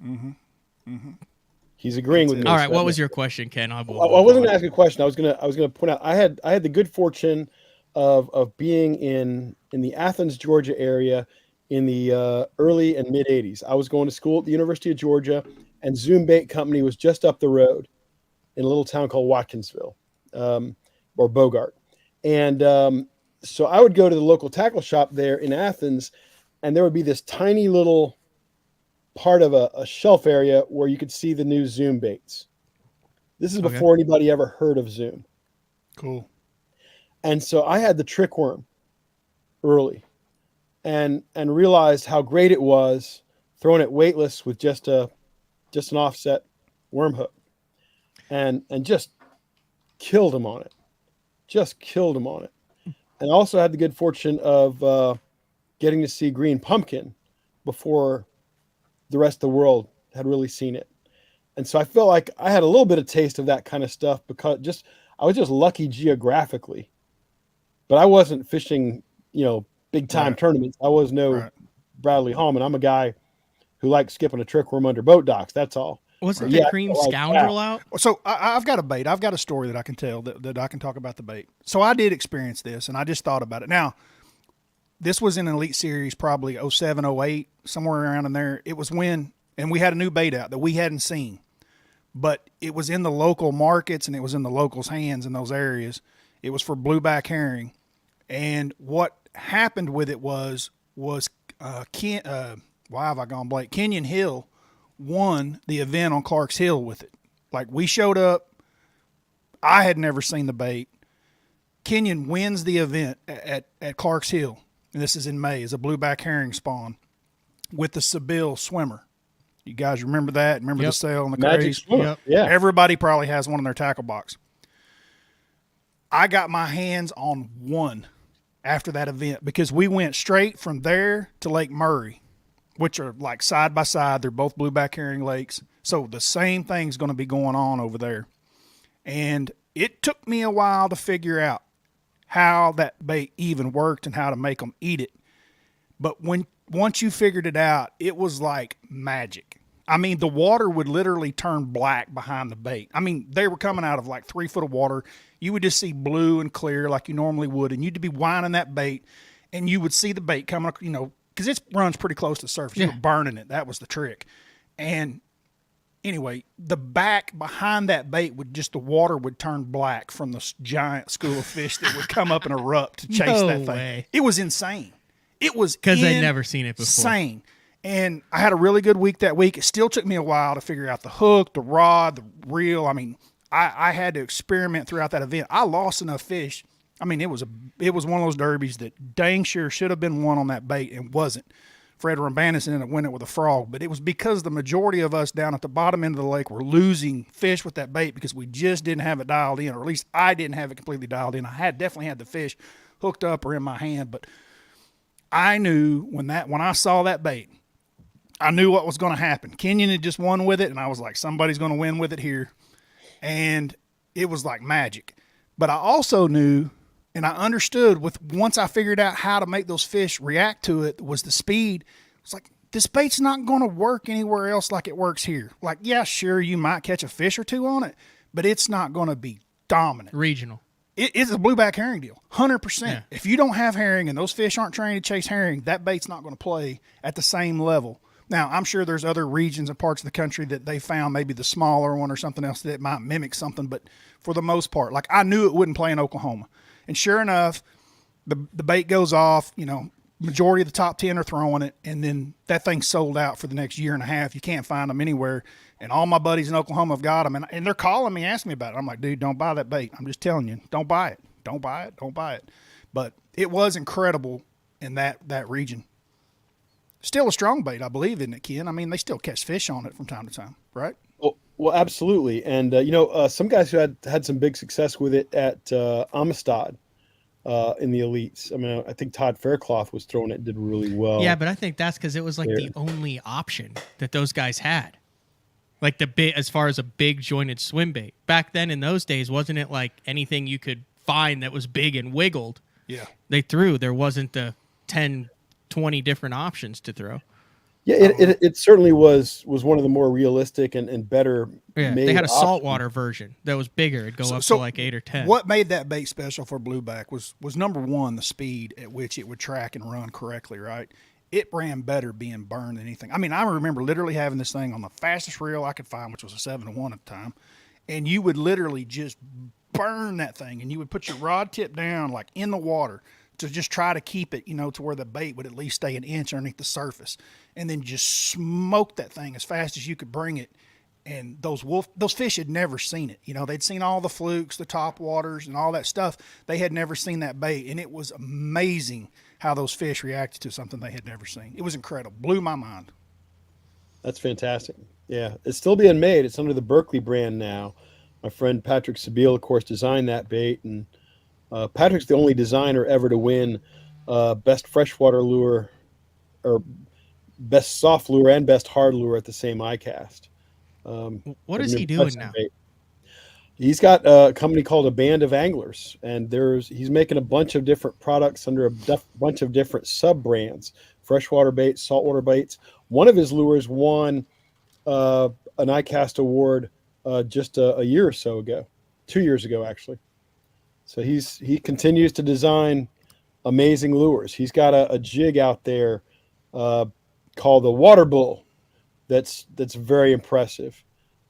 He's agreeing with me. All right, what was your question, Ken? I wasn't going to ask a question. I was going to point out I had the good fortune of being in the Athens, Georgia area in the early and mid 80s. I was going to school at the University of Georgia, and Zoom Bait Company was just up the road in a little town called Watkinsville, or Bogart. And so I would go to the local tackle shop there in Athens, and there would be this tiny little part of a shelf area where you could see the new Zoom baits. This is before anybody ever heard of Zoom. Cool. And so I had the trick worm early and realized how great it was throwing it weightless with just an offset worm hook, and just killed him on it. Just killed him on it. And I also had the good fortune of getting to see green pumpkin before the rest of the world had really seen it. And so I felt like I had a little bit of taste of that kind of stuff because I was just lucky geographically. But I wasn't fishing, big time tournaments. I was no Bradley Hallman. I'm a guy who likes skipping a trick worm under boat docks. That's all. Wasn't the cream scoundrel out? So I've got a bait. I've got a story that I can tell that I can talk about the bait. So I did experience this, and I just thought about it. Now, this was in an Elite Series, probably 07, 08, somewhere around in there. It was when, and we had a new bait out that we hadn't seen, but it was in the local markets and it was in the locals' hands in those areas. It was for blueback herring. And what happened with it was why have I gone blank? Kenyon Hill won the event on Clark's Hill with it. Like, we showed up. I had never seen the bait. Kenyon wins the event at Clark's Hill. And this is in May. It's a blueback herring spawn with the Seville swimmer. You guys remember that? Remember the sail and the craze? Yep. Yeah. Everybody probably has one in their tackle box. I got my hands on one after that event because we went straight from there to Lake Murray, which are like side by side. They're both blueback herring lakes. So the same thing's going to be going on over there. And it took me a while to figure out how that bait even worked and how to make them eat it. But once you figured it out, it was like magic. I mean, the water would literally turn black behind the bait. I mean, they were coming out of like 3 foot of water. You would just see blue and clear like you normally would, and you'd be whining that bait, and you would see the bait coming, because it runs pretty close to the surface. You were burning it. That was the trick. And anyway, the back behind that bait the water would turn black from the giant school of fish that would come up and erupt to chase that thing. It was insane. It was because they'd never seen it before. Insane. And I had a really good week that week. It still took me a while to figure out the hook, the rod, the reel. I mean, I had to experiment throughout that event. I lost enough fish. I mean, it was one of those derbies that dang sure should have been won on that bait and wasn't. Fred Rambanis ended up winning it with a frog, but it was because the majority of us down at the bottom end of the lake were losing fish with that bait because we just didn't have it dialed in, or at least I didn't have it completely dialed in. I definitely had the fish hooked up or in my hand, but I knew when I saw that bait, I knew what was going to happen. Kenyon had just won with it, and I was like, somebody's going to win with it here. And it was like magic. But I also knew, and I understood once I figured out how to make those fish react to it, was the speed. It's like, this bait's not going to work anywhere else like it works here. Like, yeah, sure, you might catch a fish or two on it, but it's not going to be dominant. Regional. It's a blueback herring deal, 100%. Yeah. If you don't have herring and those fish aren't trained to chase herring, that bait's not going to play at the same level. Now, I'm sure there's other regions and parts of the country that they found maybe the smaller one or something else that might mimic something, but for the most part, like, I knew it wouldn't play in Oklahoma. And sure enough, the bait goes off, majority of the top 10 are throwing it, and then that thing's sold out for the next year and a half. You can't find them anywhere, and all my buddies in Oklahoma have got them, and they're calling me, asking me about it. I'm like, dude, don't buy that bait. I'm just telling you, don't buy it. Don't buy it. Don't buy it. But it was incredible in that region. Still a strong bait, I believe, isn't it, Ken? I mean, they still catch fish on it from time to time, right? Well, absolutely. And, some guys who had some big success with it at Amistad in the elites. I mean, I think Todd Faircloth was throwing it, did really well. Yeah, but I think that's because it was like the only option that those guys had. Like as far as a big jointed swim bait. Back then in those days, wasn't it like anything you could find that was big and wiggled? Yeah. They threw. There wasn't the 10, 20 different options to throw. Yeah, it certainly was one of the more realistic and better Yeah, made they had a options. saltwater version that was bigger. It'd go up to like 8 or 10. What made that bait special for blueback was number one, the speed at which it would track and run correctly, right? It ran better being burned than anything. I mean, I remember literally having this thing on the fastest reel I could find, which was a 7-1 at the time, and you would literally just burn that thing, and you would put your rod tip down like in the water to just try to keep it, to where the bait would at least stay an inch underneath the surface, and then just smoke that thing as fast as you could bring it. And those fish had never seen it. They'd seen all the flukes, the top waters, and all that stuff. They had never seen that bait, and it was amazing how those fish reacted to something they had never seen. It was incredible. Blew my mind. That's fantastic. Yeah, it's still being made. It's under the Berkeley brand now. My friend Patrick Sabile, of course, designed that bait, and Patrick's the only designer ever to win best freshwater lure, or best soft lure and best hard lure at the same ICAST. What is he doing now? Bait. He's got a company called A Band of Anglers, and he's making a bunch of different products under a bunch of different sub brands: freshwater baits, saltwater baits. One of his lures won an ICAST award just a year or so ago, 2 years ago actually. So he continues to design amazing lures. He's got a jig out there called the Water Bull that's very impressive.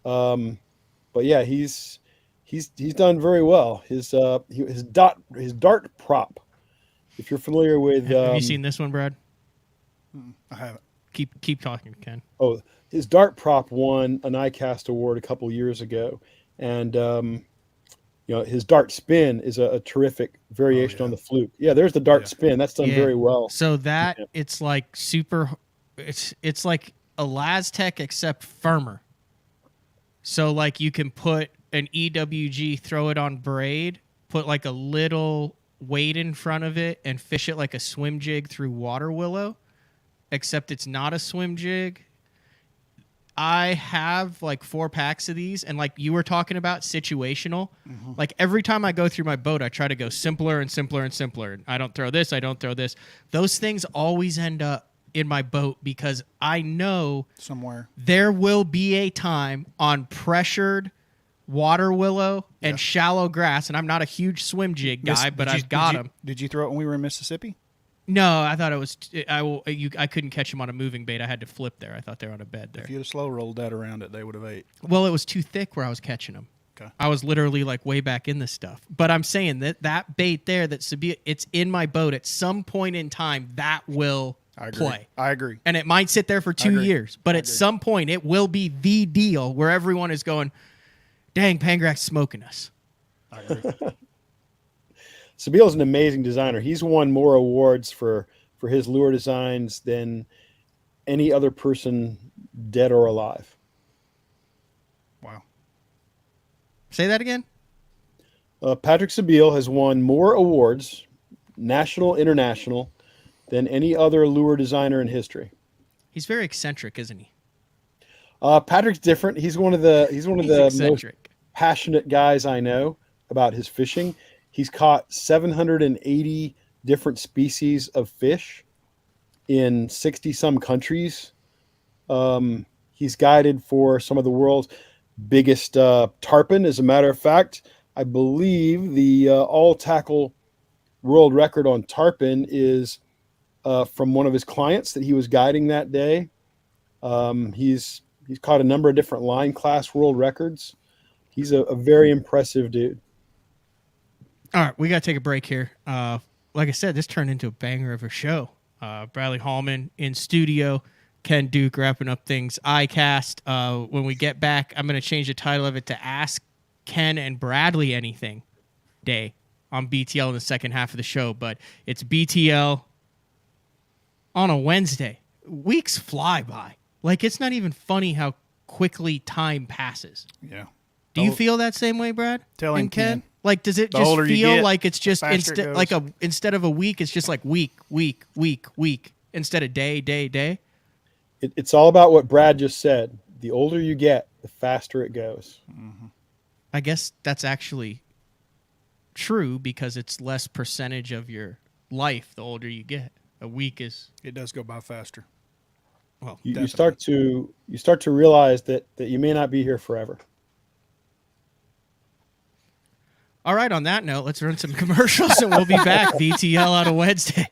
But yeah, he's done very well. His dart prop. If you're familiar with, have you seen this one, Brad? I haven't. Keep talking, Ken. Oh, his dart prop won an ICAST award a couple years ago, and his dart spin is a terrific variation on the fluke. Yeah, there's the dart spin. That's done very well. So that it's like super. It's like a Laztec except firmer. So like you can put an EWG, throw it on braid, put like a little weight in front of it, and fish it like a swim jig through water willow, except it's not a swim jig. I have like 4 packs of these, and like you were talking about situational, like every time I go through my boat, I try to go simpler and simpler and simpler. I don't throw this. I don't throw this. Those things always end up in my boat because I know somewhere there will be a time on pressured water willow and shallow grass, and I'm not a huge swim jig guy, but I've got them. Did you throw it when we were in Mississippi? No, I thought it was. I couldn't catch them on a moving bait. I had to flip there. I thought they were on a bed there. If you'd have slow rolled that around it, they would have ate. Well, it was too thick where I was catching them. Okay. I was literally like way back in this stuff. But I'm saying that bait there, it's in my boat. At some point in time, that will play. I agree. And it might sit there for 2 years, but at some point, it will be the deal where everyone is going, dang, Pangrak's smoking us. I agree. Sabile's an amazing designer. He's won more awards for his lure designs than any other person, dead or alive. Wow. Say that again? Patrick Sabile has won more awards, national, international, than any other lure designer in history. He's very eccentric, isn't he? Patrick's different. He's one of the most eccentric. passionate guys I know about his fishing. He's caught 780 different species of fish in 60-some countries. He's guided for some of the world's biggest tarpon. As a matter of fact, I believe the all-tackle world record on tarpon is from one of his clients that he was guiding that day. He's caught a number of different line class world records. He's a very impressive dude. All right, we got to take a break here. Like I said, this turned into a banger of a show. Bradley Hallman in studio, Ken Duke wrapping up things. ICAST. When we get back, I'm going to change the title of it to Ask Ken and Bradley Anything Day on BTL in the second half of the show. But it's BTL on a Wednesday. Weeks fly by. Like, it's not even funny how quickly time passes. Yeah. Do you feel that same way, Brad? Tell him, and Ken? Ken. Like, does it The just older you feel get, like it's just the faster it goes. instead of a week, it's just like week instead of day? It's all about what Brad just said. The older you get, the faster it goes. Mm-hmm. I guess that's actually true because it's less percentage of your life the older you get. A week is... It does go by faster. Well, you start to realize that you may not be here forever. All right, on that note, let's run some commercials and we'll be back. BTL out of Wednesday.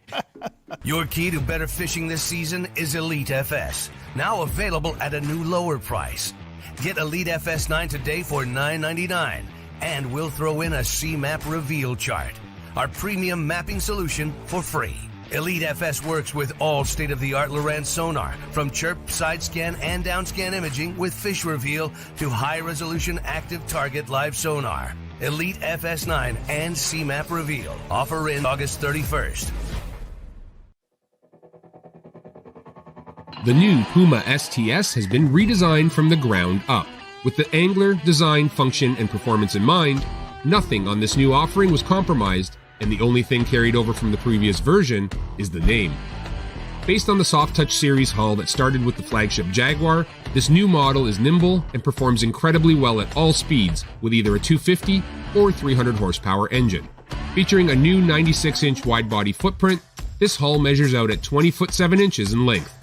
Your key to better fishing this season is Elite FS, now available at a new lower price. Get Elite FS9 today for $9.99, and we'll throw in a C-Map reveal chart, our premium mapping solution, for free. Elite FS works with all state-of-the-art Lowrance sonar, from chirp, side scan, and down scan imaging with fish reveal to high-resolution active target live sonar. Elite FS9 and C-Map reveal. Offer in August 31st. The new Puma STS has been redesigned from the ground up. With the angler, design, function, and performance in mind, nothing on this new offering was compromised, and the only thing carried over from the previous version is the name. Based on the Soft Touch series hull that started with the flagship Jaguar, this new model is nimble and performs incredibly well at all speeds with either a 250 or 300 horsepower engine. Featuring a new 96-inch wide-body footprint, this hull measures out at 20 foot 7 inches in length.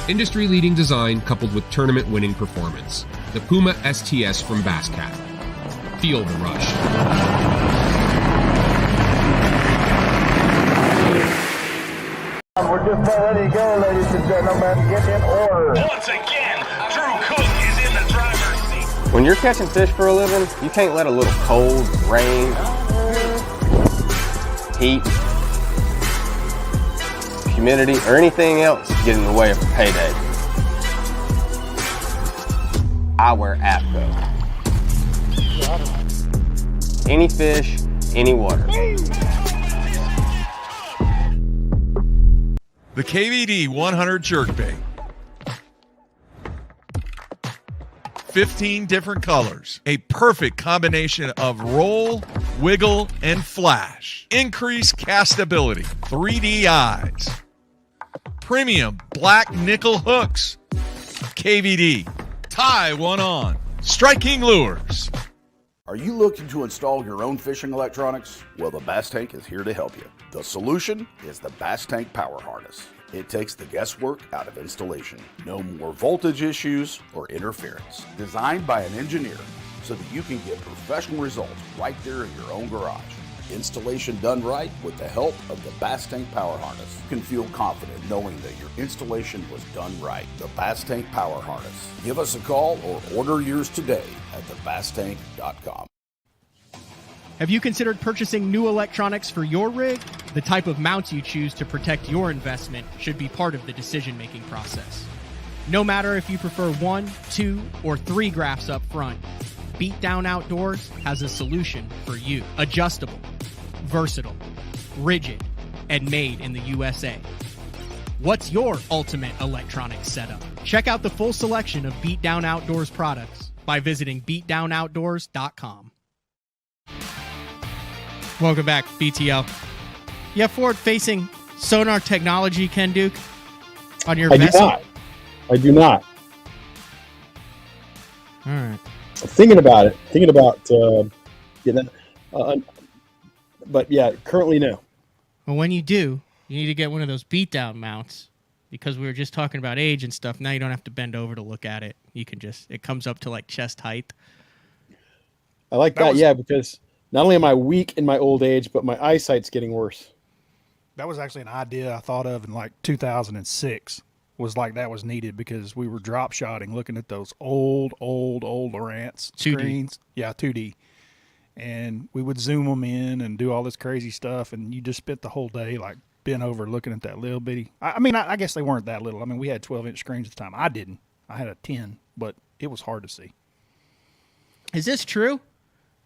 Industry-leading design coupled with tournament-winning performance. The Puma STS from Basscat. Feel the rush. We're just about ready to go, ladies and gentlemen. Get in order. Once again, Drew Cook is in the driver's seat. When you're catching fish for a living, you can't let a little cold, rain, heat, humidity, or anything else get in the way of a payday. I wear APCO. Any fish, any water. The KVD 100 jerkbait. 15 different colors. A perfect combination of roll, wiggle, and flash. Increased castability. 3D eyes. Premium black nickel hooks. KVD. Tie one on. Striking lures. Are you looking to install your own fishing electronics? Well, the Bass Tank is here to help you. The solution is the Bass Tank Power Harness. It takes the guesswork out of installation. No more voltage issues or interference. Designed by an engineer so that you can get professional results right there in your own garage. Installation done right with the help of the Bass Tank Power Harness. You can feel confident knowing that your installation was done right. The Bass Tank Power Harness. Give us a call or order yours today at thebasstank.com. Have you considered purchasing new electronics for your rig? The type of mounts you choose to protect your investment should be part of the decision-making process. No matter if you prefer 1, 2, or 3 graphs up front, Beatdown Outdoors has a solution for you. Adjustable, versatile, rigid, and made in the USA. What's your ultimate electronics setup? Check out the full selection of Beatdown Outdoors products by visiting beatdownoutdoors.com. Welcome back, BTL. You have forward-facing sonar technology, Ken Duke, on your vessel? I do not. All right. I'm thinking about it. Getting that. But yeah, currently no. Well, when you do, you need to get one of those beatdown mounts, because we were just talking about age and stuff. Now you don't have to bend over to look at it. You can just, it comes up to like chest height. I like that, yeah, because not only am I weak in my old age, but my eyesight's getting worse. That was actually an idea I thought of in like 2006. Was like that was needed because we were drop shotting, looking at those old Lowrance 2D screens. Yeah, 2D. And we would zoom them in and do all this crazy stuff, and you just spent the whole day like bent over looking at that little bitty. I guess they weren't that little. I mean, we had 12-inch screens at the time. I didn't. I had a 10, but it was hard to see. Is this true?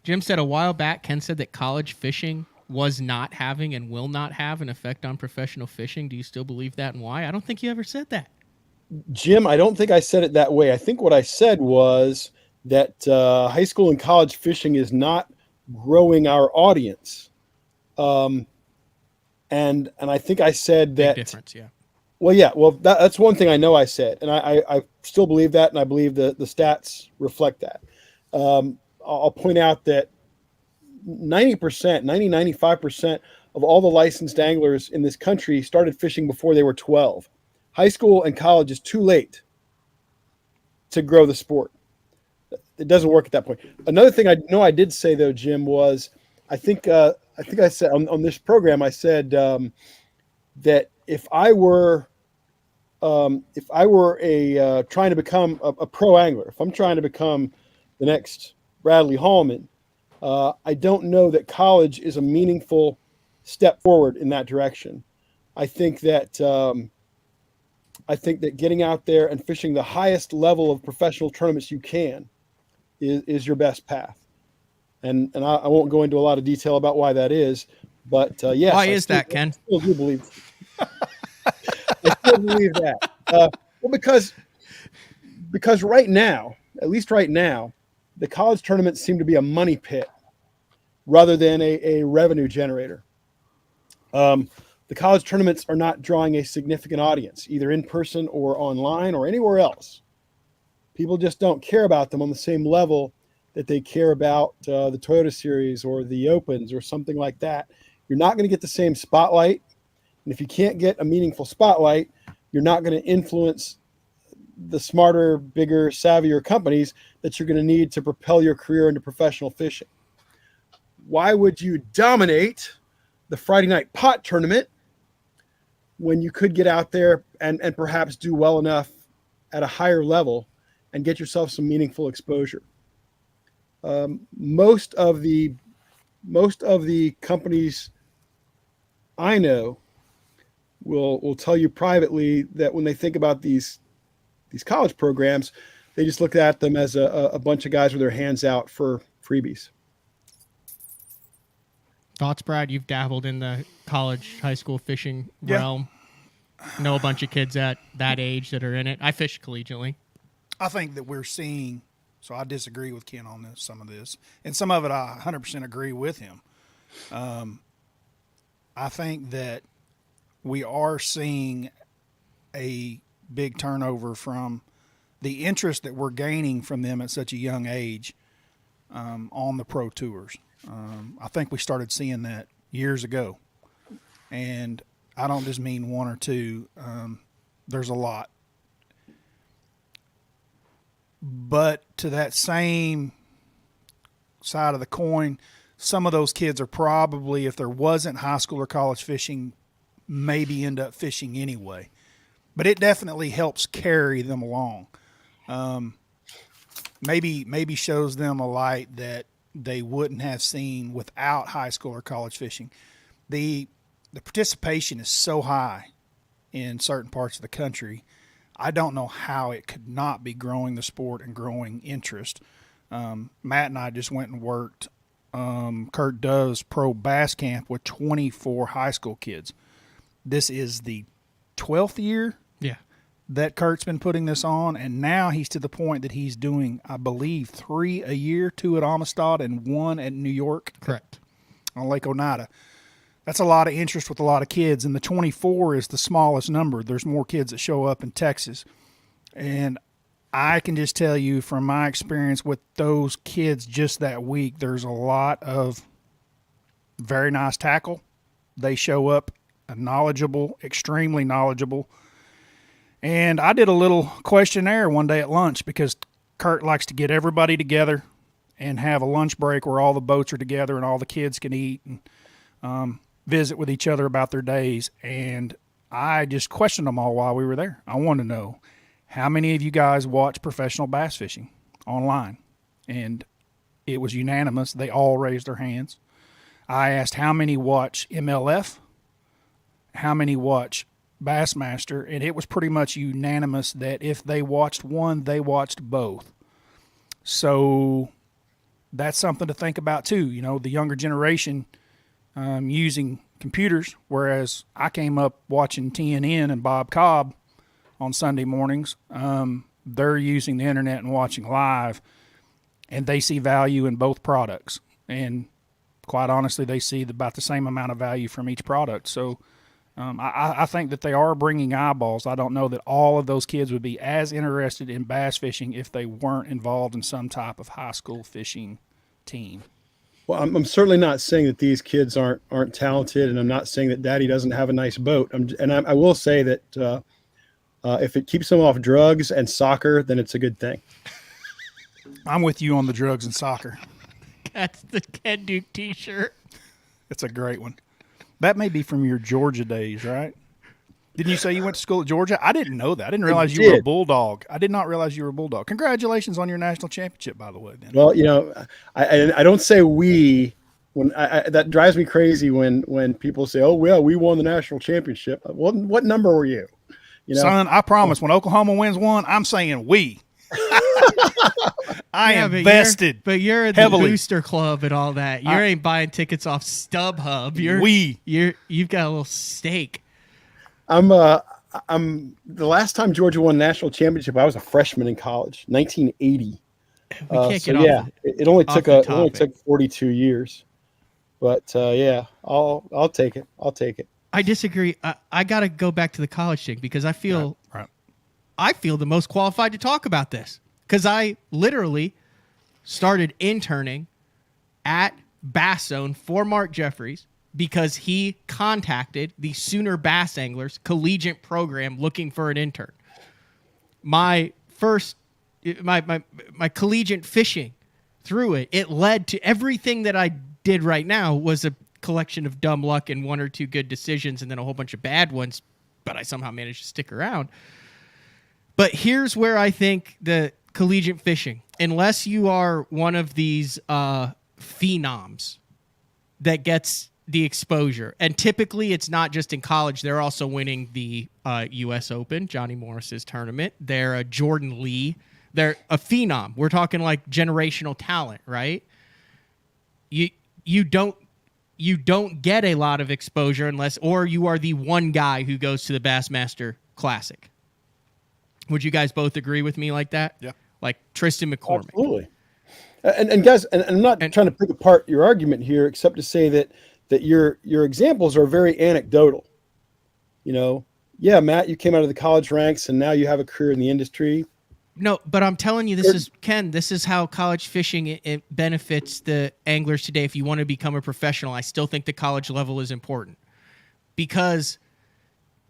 Jim said a while back, Ken said that college fishing was not having and will not have an effect on professional fishing. Do you still believe that, and why? I don't think you ever said that. Jim, I don't think I said it that way. I think what I said was that high school and college fishing is not growing our audience. And I think I said that. Big difference, yeah. Well, yeah. Well, that's one thing I know I said, and I still believe that, and I believe the stats reflect that. I'll point out that 95% of all the licensed anglers in this country started fishing before they were 12. high school and college is too late to grow the sport. It doesn't work at that point. Another thing I did say though, Jim, was I think I said on this program, I said that if I were trying to become a pro angler, if I'm trying to become the next Bradley Hallman, I don't know that college is a meaningful step forward in that direction. I think that getting out there and fishing the highest level of professional tournaments you can is your best path. And I won't go into a lot of detail about why that is, but yes. Why is that, Ken? I still do believe. I still believe that. Well, because right now, at least right now, the college tournaments seem to be a money pit rather than a revenue generator. The college tournaments are not drawing a significant audience, either in person or online or anywhere else. People just don't care about them on the same level that they care about the Toyota Series or the Opens or something like that. You're not going to get the same spotlight. And if you can't get a meaningful spotlight, you're not going to influence the smarter, bigger, savvier companies that you're going to need to propel your career into professional fishing. Why would you dominate the Friday night pot tournament when you could get out there and perhaps do well enough at a higher level and get yourself some meaningful exposure? Most of the companies I know will tell you privately that when they think about these college programs, they just look at them as a bunch of guys with their hands out for freebies. Thoughts, Brad? You've dabbled in the college, high school fishing realm. Know a bunch of kids at that age that are in it. I fish collegiately. I think that we're seeing, so I disagree with Ken on some of this, and some of it I 100% agree with him. I think that we are seeing a big turnover from the interest that we're gaining from them at such a young age on the pro tours. I think we started seeing that years ago, and I don't just mean one or two. There's a lot. But to that same side of the coin, some of those kids are probably, if there wasn't high school or college fishing, maybe end up fishing anyway. But it definitely helps carry them along. Maybe shows them a light that they wouldn't have seen without high school or college fishing. The participation is so high in certain parts of the country. I don't know how it could not be growing the sport and growing interest. Matt and I just went and worked Kurt Dove's pro bass camp with 24 high school kids. This is the 12th year that Kurt's been putting this on, and now he's to the point that he's doing, I believe, 3 a year, 2 at Amistad and 1 at New York. Correct. On Lake Oneida. That's a lot of interest with a lot of kids, and the 24 is the smallest number. There's more kids that show up in Texas. And I can just tell you from my experience with those kids just that week, there's a lot of very nice tackle. They show up knowledgeable, extremely knowledgeable. And I did a little questionnaire one day at lunch because Kurt likes to get everybody together and have a lunch break where all the boats are together and all the kids can eat and visit with each other about their days. And I just questioned them all while we were there. I wanted to know, how many of you guys watch professional bass fishing online? And it was unanimous. They all raised their hands. I asked how many watch MLF, how many watch Bassmaster, and it was pretty much unanimous that if they watched one, they watched both. So that's something to think about too. You know, the younger generation using computers, whereas I came up watching TNN and Bob Cobb on Sunday mornings. They're using the internet and watching live, and they see value in both products. And quite honestly, they see about the same amount of value from each product. So I think that they are bringing eyeballs. I don't know that all of those kids would be as interested in bass fishing if they weren't involved in some type of high school fishing team. Well, I'm certainly not saying that these kids aren't talented, and I'm not saying that Daddy doesn't have a nice boat. I will say that If it keeps them off drugs and soccer, then it's a good thing. I'm with you on the drugs and soccer. That's the Ken Duke t-shirt. It's a great one. That may be from your Georgia days, right? Didn't you say you went to school at Georgia? I didn't know that. I didn't realize you were a Bulldog. I did not realize you were a Bulldog. Congratulations on your national championship, by the way. Ben. Well, I don't say we. When that drives me crazy when people say, "Oh, well, we won the national championship." Well, what number were you? Son, I promise. When Oklahoma wins one, I'm saying we. I am invested. But you're in the booster club and all that. You ain't buying tickets off StubHub. You've got a little stake. I'm the last time Georgia won national championship, I was a freshman in college, 1980. It only took 42 years. But I'll take it. I disagree. I got to go back to the college thing because I feel I feel the most qualified to talk about this because I literally started interning at Bass Zone for Mark Jeffries because he contacted the Sooner Bass Anglers collegiate program looking for an intern. My collegiate fishing through it led to everything that I did right now was a collection of dumb luck and one or two good decisions and then a whole bunch of bad ones, but I somehow managed to stick around. But here's where I think the collegiate fishing, unless you are one of these phenoms that gets the exposure, and typically it's not just in college, they're also winning the U.S. Open, Johnny Morris's tournament. They're a Jordan Lee. They're a phenom. We're talking like generational talent, right? You don't get a lot of exposure or you are the one guy who goes to the Bassmaster Classic. Would you guys both agree with me like that? Yeah. Like Tristan McCormick. Absolutely. And guys, and I'm not trying to pick apart your argument here, except to say that your examples are very anecdotal. Matt, you came out of the college ranks and now you have a career in the industry. No, but I'm telling you, this is how college fishing it benefits the anglers today. If you want to become a professional, I still think the college level is important because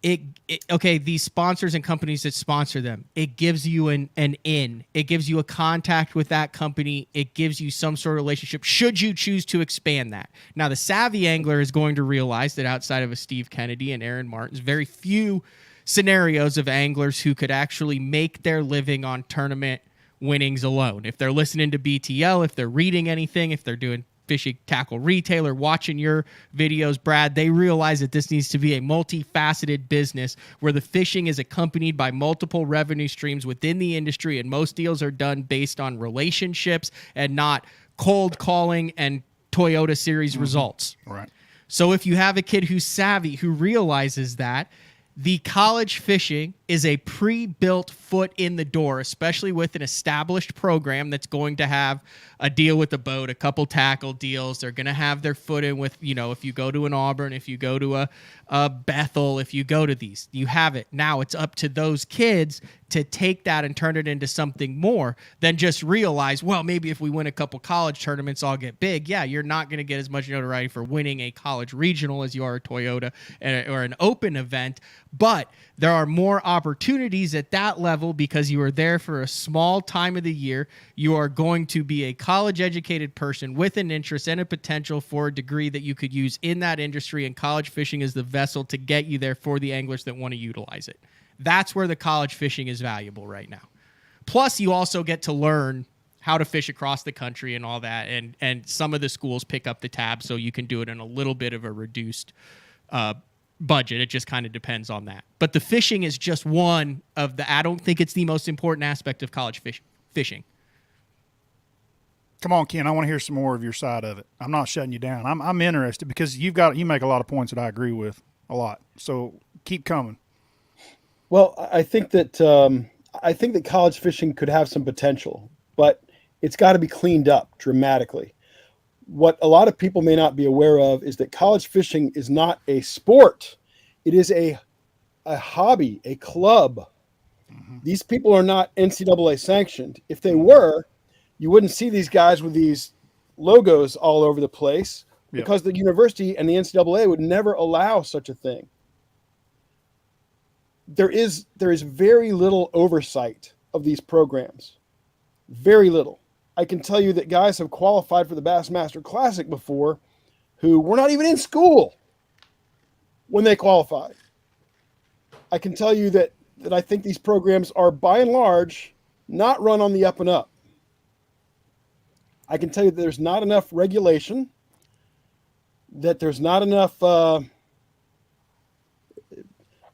these sponsors and companies that sponsor them, it gives you an in. It gives you a contact with that company. It gives you some sort of relationship should you choose to expand that. Now, the savvy angler is going to realize that outside of a Steve Kennedy and Aaron Martins, very few scenarios of anglers who could actually make their living on tournament winnings alone. If they're listening to BTL, if they're reading anything, if they're doing fishing tackle retailer, watching your videos, Brad, they realize that this needs to be a multifaceted business where the fishing is accompanied by multiple revenue streams within the industry, and most deals are done based on relationships and not cold calling and Toyota series results. Right. So if you have a kid who's savvy, who realizes that, the college fishing is a pre-built foot in the door, especially with an established program that's going to have a deal with the boat, a couple tackle deals. They're going to have their foot in with, if you go to an Auburn, if you go to a Bethel, if you go to these, you have it. Now it's up to those kids to take that and turn it into something more than just realize, well, maybe if we win a couple college tournaments, I'll get big. Yeah, you're not going to get as much notoriety for winning a college regional as you are a Toyota or an open event, but there are more opportunities at that level because you are there for a small time of the year. You are going to be a college-educated person with an interest and a potential for a degree that you could use in that industry, and college fishing is the vessel to get you there for the anglers that want to utilize it. That's where the college fishing is valuable right now. Plus, you also get to learn how to fish across the country and all that, and some of the schools pick up the tab so you can do it in a little bit of a reduced budget. It just kind of depends on that. But the fishing is just one of I don't think it's the most important aspect of college fishing. Come on, Ken. I want to hear some more of your side of it. I'm not shutting you down. I'm interested because you make a lot of points that I agree with a lot. So keep coming. Well, I think that college fishing could have some potential, but it's got to be cleaned up dramatically. What a lot of people may not be aware of is that college fishing is not a sport. It is a hobby, a club. Mm-hmm. These people are not NCAA sanctioned. If they were, you wouldn't see these guys with these logos all over the place because the university and the NCAA would never allow such a thing. there is very little oversight of these programs. Very little. I can tell you that guys have qualified for the Bassmaster Classic before who were not even in school when they qualified. I can tell you that I think these programs are, by and large, not run on the up and up. I can tell you that there's not enough regulation, that there's not enough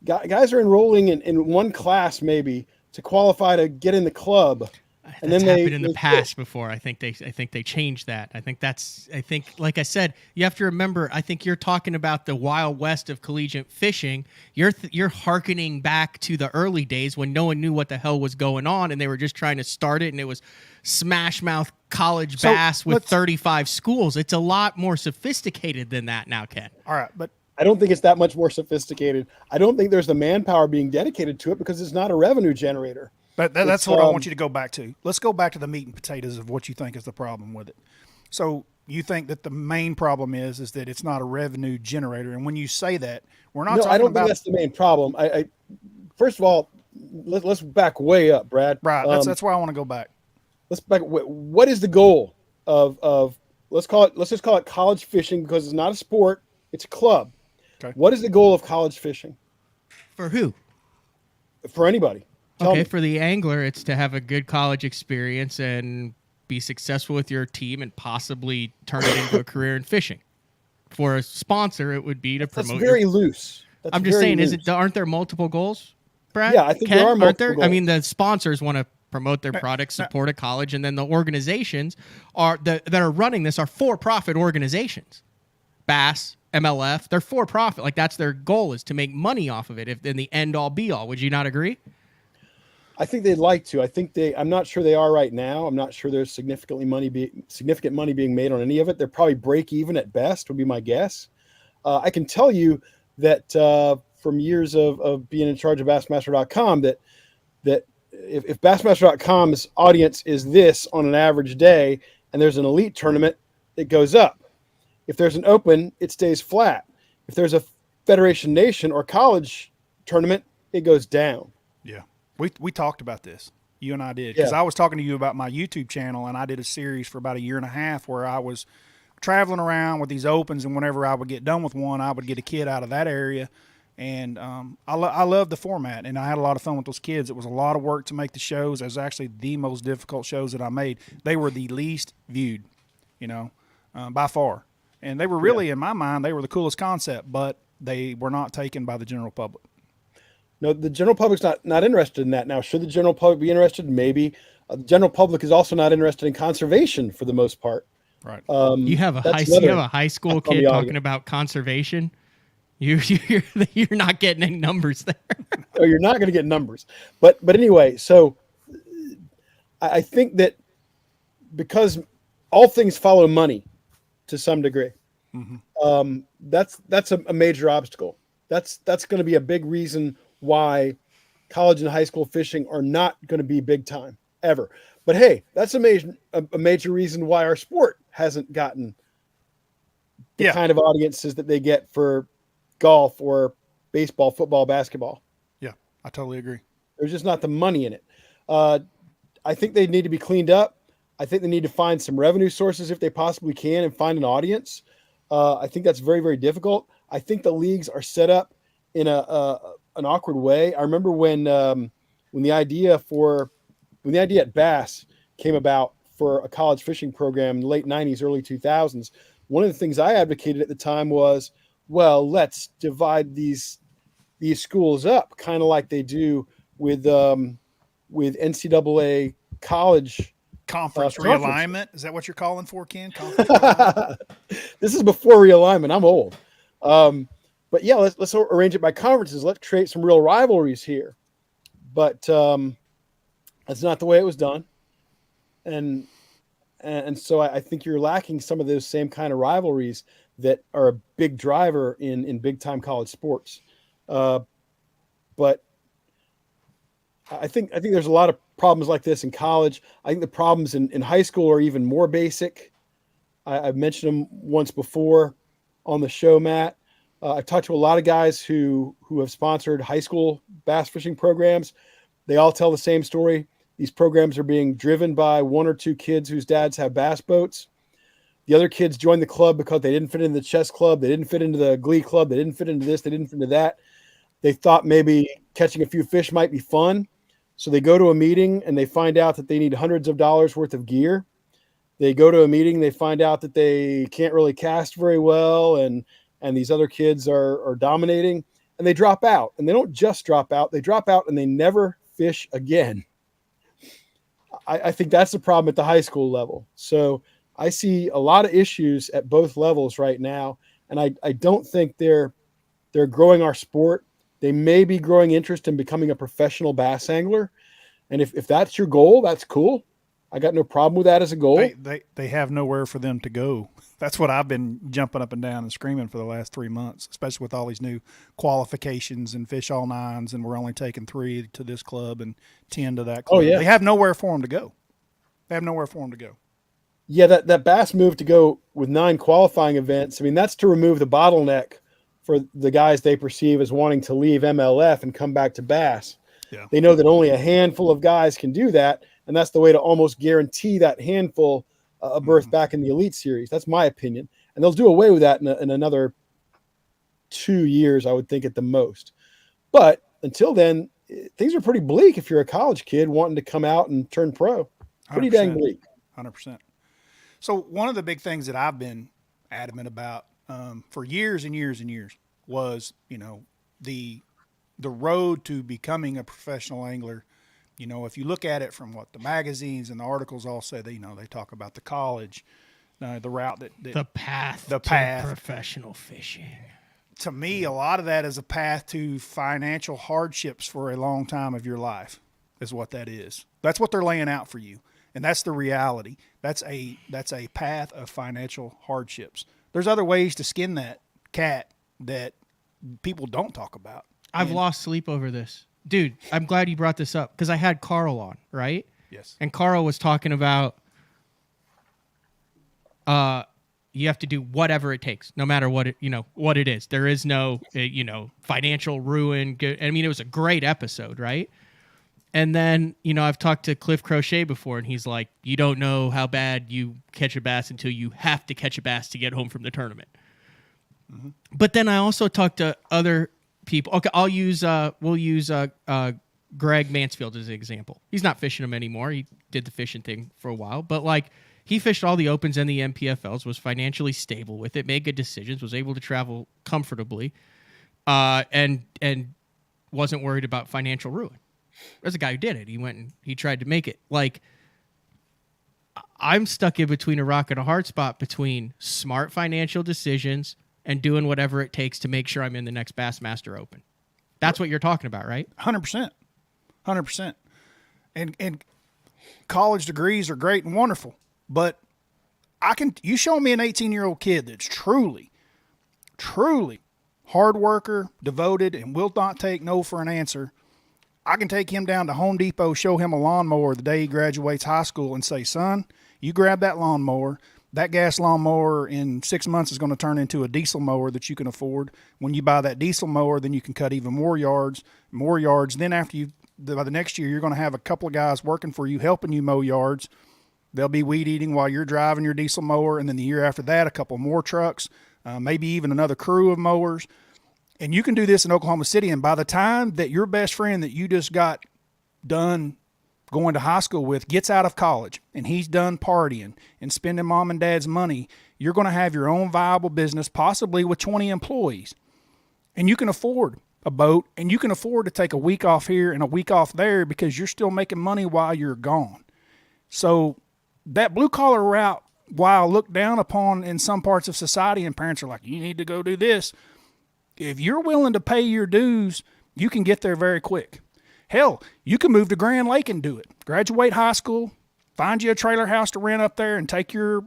guys are enrolling in one class maybe to qualify to get in the club. And That's then happened in the past before. I think they changed that. I think like I said, you have to remember. I think you're talking about the Wild West of collegiate fishing. You're hearkening back to the early days when no one knew what the hell was going on, and they were just trying to start it, and it was smash mouth college bass with 35 schools. It's a lot more sophisticated than that now, Ken. All right, but I don't think it's that much more sophisticated. I don't think there's the manpower being dedicated to it because it's not a revenue generator. But that's what I want you to go back to. Let's go back to the meat and potatoes of what you think is the problem with it. So you think that the main problem is that it's not a revenue generator. And when you say that, we're not talking about... No, I don't think that's the main problem. I first of all, let's back way up, Brad. Right, that's why I want to go back. Let's back. What is the goal of let's just call it college fishing because it's not a sport, it's a club. Okay. What is the goal of college fishing? For who? For anybody. Okay, for the angler, it's to have a good college experience and be successful with your team and possibly turn it into a career in fishing. For a sponsor, it would be to promote. That's very loose. I'm just saying, aren't there multiple goals, Brad? Yeah, I think there are multiple goals. I mean, the sponsors want to promote their products, support a college, and then the organizations that are running this are for-profit organizations. Bass, MLF, they're for-profit. Like, that's their goal, is to make money off of it, if in the end-all, be-all. Would you not agree? I think they'd like to. I'm not sure they are right now. I'm not sure there's significant money being made on any of it. They're probably break even at best, would be my guess. I can tell you that from years of being in charge of Bassmaster.com, that if Bassmaster.com's audience is this on an average day, and there's an elite tournament, it goes up. If there's an open, it stays flat. If there's a Federation Nation or college tournament, it goes down. Yeah. We talked about this. You and I did. Because I was talking to you about my YouTube channel, and I did a series for about a year and a half where I was traveling around with these opens, and whenever I would get done with one, I would get a kid out of that area. And I love the format, and I had a lot of fun with those kids. It was a lot of work to make the shows. It was actually the most difficult shows that I made. They were the least viewed, by far. And they were really, in my mind, they were the coolest concept, but they were not taken by the general public. No, the general public's not interested in that. Now, should the general public be interested? Maybe. The general public is also not interested in conservation for the most part. Right. You have a high school kid talking about conservation. You're not getting any numbers there. No, you're not going to get numbers. But anyway, so I think that because all things follow money to some degree, that's a major obstacle. That's going to be a big reason why college and high school fishing are not going to be big time ever. But hey, that's a major reason why our sport hasn't gotten the kind of audiences that they get for golf or baseball, football, basketball. Yeah, I totally agree. There's just not the money in it. I think they need to be cleaned up. I think they need to find some revenue sources if they possibly can and find an audience. I think that's very, very difficult. I think the leagues are set up in an awkward way. I remember when the idea at Bass came about for a college fishing program in the late 90s, early 2000s, one of the things I advocated at the time was, well, let's divide these schools up, kind of like they do with NCAA college conference realignment. Is that what you're calling for, Ken? This is before realignment. I'm old. But yeah, let's arrange it by conferences. Let's create some real rivalries here. But that's not the way it was done. And so I think you're lacking some of those same kind of rivalries that are a big driver in big time college sports. But I think there's a lot of problems like this in college. I think the problems in high school are even more basic. I've mentioned them once before on the show, Matt. I've talked to a lot of guys who have sponsored high school bass fishing programs. They all tell the same story. These programs are being driven by one or two kids whose dads have bass boats. The other kids joined the club because they didn't fit into the chess club. They didn't fit into the glee club. They didn't fit into this. They didn't fit into that. They thought maybe catching a few fish might be fun. So they go to a meeting and they find out that they need hundreds of dollars worth of gear. They go to a meeting, they find out that they can't really cast very well, and these other kids are dominating, and they drop out. And they don't just drop out, they drop out and they never fish again. I think that's the problem at the high school level. So I see a lot of issues at both levels right now, and I don't think they're growing our sport. They may be growing interest in becoming a professional bass angler, and if that's your goal, that's cool. I got no problem with that as a goal. They have nowhere for them to go. That's what I've been jumping up and down and screaming for the last 3 months, especially with all these new qualifications and fish all nines, and we're only taking 3 to this club and 10 to that club. Oh, yeah. They have nowhere for them to go. Yeah, that bass move to go with 9 qualifying events, I mean, that's to remove the bottleneck for the guys they perceive as wanting to leave MLF and come back to bass. Yeah. They know that only a handful of guys can do that, and that's the way to almost guarantee that handful a berth back in the Elite Series. That's my opinion. And they'll do away with that in another 2 years, I would think, at the most. But until then, things are pretty bleak if you're a college kid wanting to come out and turn pro. Pretty 100%, dang bleak. 100%. So one of the big things that I've been adamant about for years and years and years was, the road to becoming a professional angler. If you look at it from what the magazines and the articles all say, they talk about the college, the route that the path to professional fishing. To me, a lot of that is a path to financial hardships for a long time of your life is what that is. That's what they're laying out for you. And that's the reality. That's a path of financial hardships. There's other ways to skin that cat that people don't talk about. I've lost sleep over this. Dude, I'm glad you brought this up because I had Carl on, right? Yes. And Carl was talking about you have to do whatever it takes, no matter what it is. There is no financial ruin. I mean, it was a great episode, right? And then, I've talked to Cliff Crochet before, and he's like, you don't know how bad you catch a bass until you have to catch a bass to get home from the tournament. Mm-hmm. But then I also talked to other people. Okay, we'll use Greg Mansfield as an example. He's not fishing them anymore. He did the fishing thing for a while, but he fished all the opens and the MPFLs, was financially stable with it, made good decisions, was able to travel comfortably, and wasn't worried about financial ruin. There's a guy who did it. He went and he tried to make it. I'm stuck in between a rock and a hard spot between smart financial decisions and doing whatever it takes to make sure I'm in the next Bassmaster Open. That's what you're talking about, right? 100%. 100%. And college degrees are great and wonderful, but you show me an 18-year-old kid that's truly hard worker, devoted, and will not take no for an answer. I can take him down to Home Depot, show him a lawnmower the day he graduates high school and say, son, you grab that lawnmower. That gas lawnmower in 6 months is going to turn into a diesel mower that you can afford. When you buy that diesel mower, then you can cut even more yards. Then by the next year, you're going to have a couple of guys working for you, helping you mow yards. They'll be weed eating while you're driving your diesel mower. And then the year after that, a couple more trucks, maybe even another crew of mowers. And you can do this in Oklahoma City. And by the time that your best friend that you just got done going to high school with gets out of college and he's done partying and spending mom and dad's money, you're going to have your own viable business, possibly with 20 employees. And you can afford a boat, and you can afford to take a week off here and a week off there because you're still making money while you're gone. So that blue collar route, while looked down upon in some parts of society, and parents are like, you need to go do this. If you're willing to pay your dues, you can get there very quick. Hell, you can move to Grand Lake and do it. Graduate high school, find you a trailer house to rent up there and take your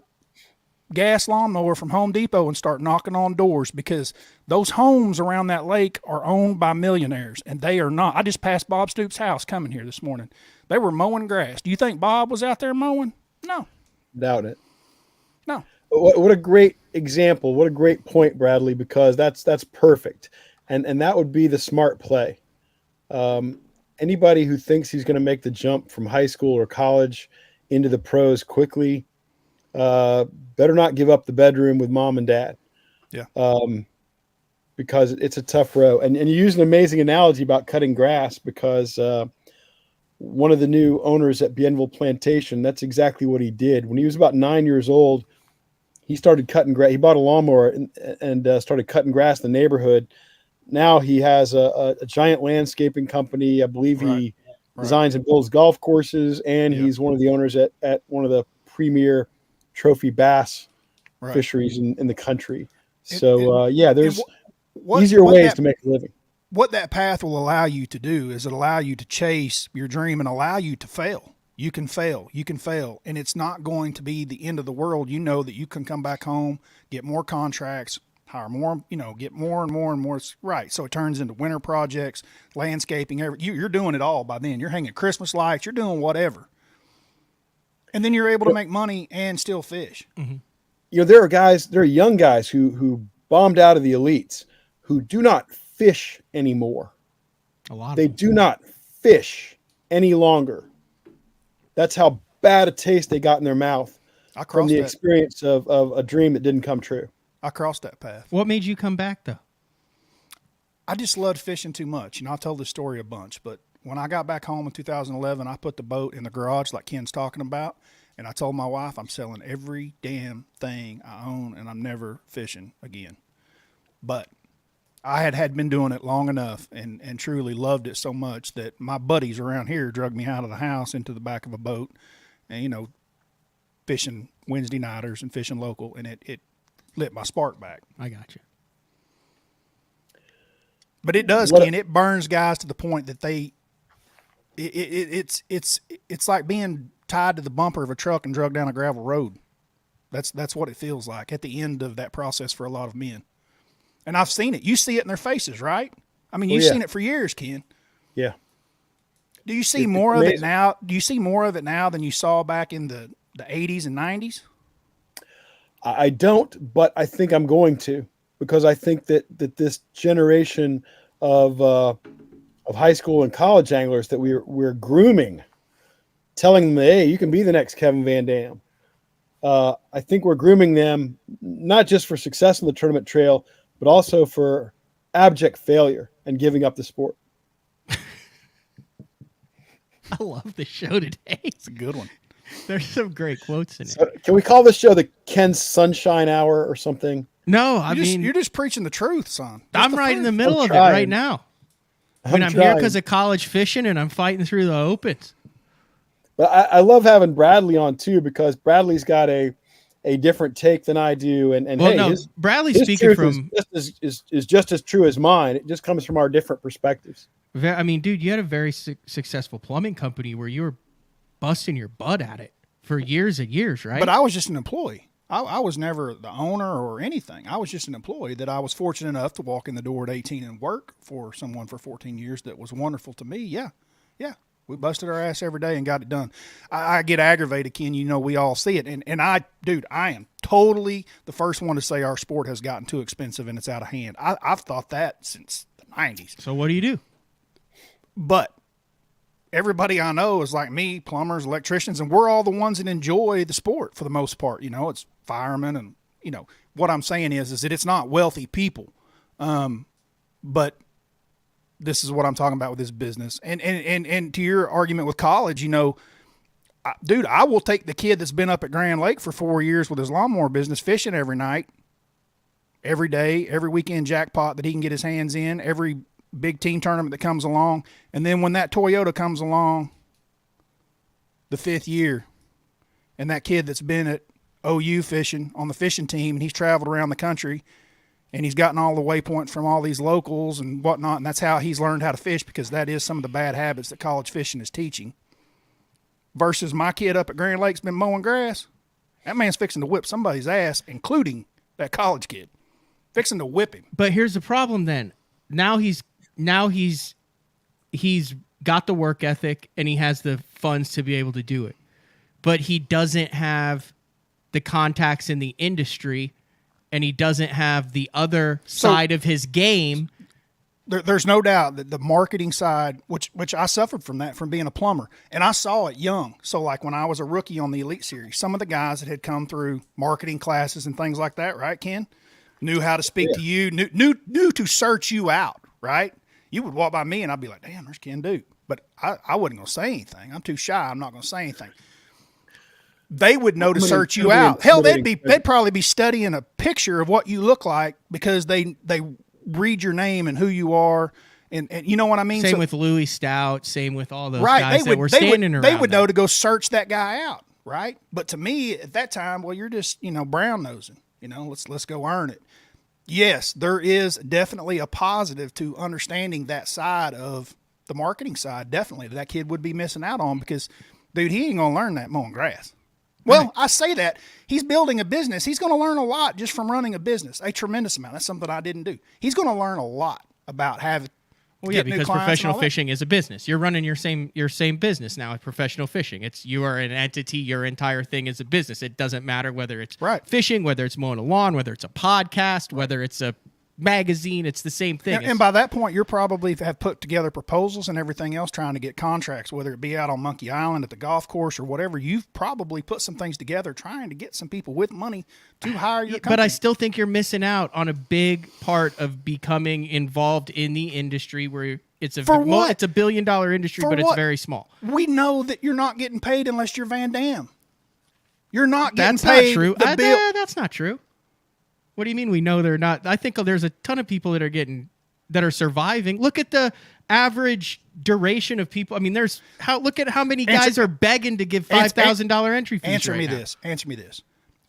gas lawnmower from Home Depot and start knocking on doors, because those homes around that lake are owned by millionaires, and they are not. I just passed Bob Stoops' house coming here this morning. They were mowing grass. Do you think Bob was out there mowing? No. Doubt it. No. What a great example. What a great point, Bradley, because that's perfect. And that would be the smart play. Anybody who thinks he's going to make the jump from high school or college into the pros quickly, better not give up the bedroom with mom and dad. Yeah. Because it's a tough row. And you use an amazing analogy about cutting grass, because one of the new owners at Bienville Plantation, that's exactly what he did. When he was about 9 years old, he started cutting grass. He bought a lawnmower and started cutting grass in the neighborhood. Now he has a giant landscaping company. I believe he designs and builds golf courses, and he's one of the owners at one of the premier trophy bass fisheries in the country. So, there's easier ways to make a living. What that path will allow you to do is it allow you to chase your dream and allow you to fail. You can fail, and it's not going to be the end of the world. You know that you can come back home, get more contracts, hire more, get more and more and more. Right. So it turns into winter projects, landscaping, you're doing it all by then. You're hanging Christmas lights, you're doing whatever. And then you're able to make money and still fish. Mm-hmm. There are young guys who bombed out of the elites who do not fish anymore. They do not fish any longer. That's how bad a taste they got in their mouth from the experience of a dream that didn't come true. I crossed that path. What made you come back, though? I just loved fishing too much. I told this story a bunch, but when I got back home in 2011, I put the boat in the garage like Ken's talking about, and I told my wife I'm selling every damn thing I own, and I'm never fishing again. But I had been doing it long enough and truly loved it so much that my buddies around here drug me out of the house into the back of a boat and, fishing Wednesday nighters and fishing local, and it lit my spark back. I got you. But it does, Ken. It burns guys to the point that it's like being tied to the bumper of a truck and dragged down a gravel road. That's what it feels like at the end of that process for a lot of men. And I've seen it. You see it in their faces, right? I mean, you've seen it for years, Ken. Yeah. Do you see more of it now? Do you see more of it now than you saw back in the 80s and 90s? I don't, but I think I'm going to, because I think that this generation of high school and college anglers that we're grooming, telling them, hey, you can be the next Kevin Van Dam. I think we're grooming them not just for success in the tournament trail, but also for abject failure and giving up the sport. I love the show today. It's a good one. There's some great quotes in it. Can we call this show the Ken's Sunshine Hour or something? No, I mean, you're just preaching the truth, son. I'm right in the middle of it right now. I'm here because of college fishing, and I'm fighting through the opens. But I love having Bradley on too, because Bradley's got a different take than I do, and Bradley's speaking from is just as true as mine. It just comes from our different perspectives. I mean, dude, you had a very successful plumbing company where you were busting your butt at it for years and years, right? But I was just an employee. I was never the owner or anything. I was just an employee that I was fortunate enough to walk in the door at 18 and work for someone for 14 years that was wonderful to me. Yeah. We busted our ass every day and got it done. I get aggravated, Ken. We all see it. And I am totally the first one to say our sport has gotten too expensive and it's out of hand. I've thought that since the 90s. So what do you do? But everybody I know is like me, plumbers, electricians, and we're all the ones that enjoy the sport for the most part. It's firemen and, what I'm saying is that it's not wealthy people. But this is what I'm talking about with this business. And to your argument with college, dude, I will take the kid that's been up at Grand Lake for 4 years with his lawnmower business, fishing every night, every day, every weekend jackpot that he can get his hands in, every big team tournament that comes along. And then when that Toyota comes along the 5th year, and that kid that's been at OU fishing on the fishing team, and he's traveled around the country, and he's gotten all the waypoints from all these locals and whatnot, and that's how he's learned how to fish, because that is some of the bad habits that college fishing is teaching. Versus my kid up at Grand Lake's been mowing grass. That man's fixing to whip somebody's ass, including that college kid. Fixing to whip him. But here's the problem then. Now he's got the work ethic and he has the funds to be able to do it. But he doesn't have the contacts in the industry, and he doesn't have the other side of his game. There's no doubt that the marketing side, which I suffered from that, from being a plumber, and I saw it young. So like when I was a rookie on the Elite Series, some of the guys that had come through marketing classes and things like that, right, Ken, knew how to speak to you, knew to search you out, right? You would walk by me and I'd be like, damn, there's Ken Duke. But I wasn't going to say anything. I'm too shy. I'm not going to say anything. They would know to search you out. Hell, they'd probably be studying a picture of what you look like because they read your name and who you are, and you know what I mean. Same with Louis Stout. Same with all those guys that were standing around. They would know to go search that guy out, right? But to me at that time, well, you're just brown nosing. Let's go earn it. Yes, there is definitely a positive to understanding that side of the marketing side. Definitely, that kid would be missing out on because, dude, he ain't gonna learn that mowing grass. Well, right. I say that. He's building a business. He's going to learn a lot just from running a business, a tremendous amount. That's something I didn't do. He's going to learn a lot about having. Well, yeah, because professional fishing is a business. You're running your same business now at professional fishing. You are an entity. Your entire thing is a business. It doesn't matter whether it's fishing, whether it's mowing a lawn, whether it's a podcast, whether it's a magazine. It's the same thing. And by that point, you're probably have put together proposals and everything else trying to get contracts, whether it be out on Monkey Island at the golf course or whatever. You've probably put some things together trying to get some people with money to hire your company. But I still think you're missing out on a big part of becoming involved in the industry where it's a $1 billion industry, but it's very small. We know that you're not getting paid unless you're Van Damme. You're not getting paid. That's not true. That's not true. What do you mean we know they're not? I think there's a ton of people that are surviving. Look at the average duration of people. I mean, look at how many guys are begging to give $5,000 entry fees. Answer me this.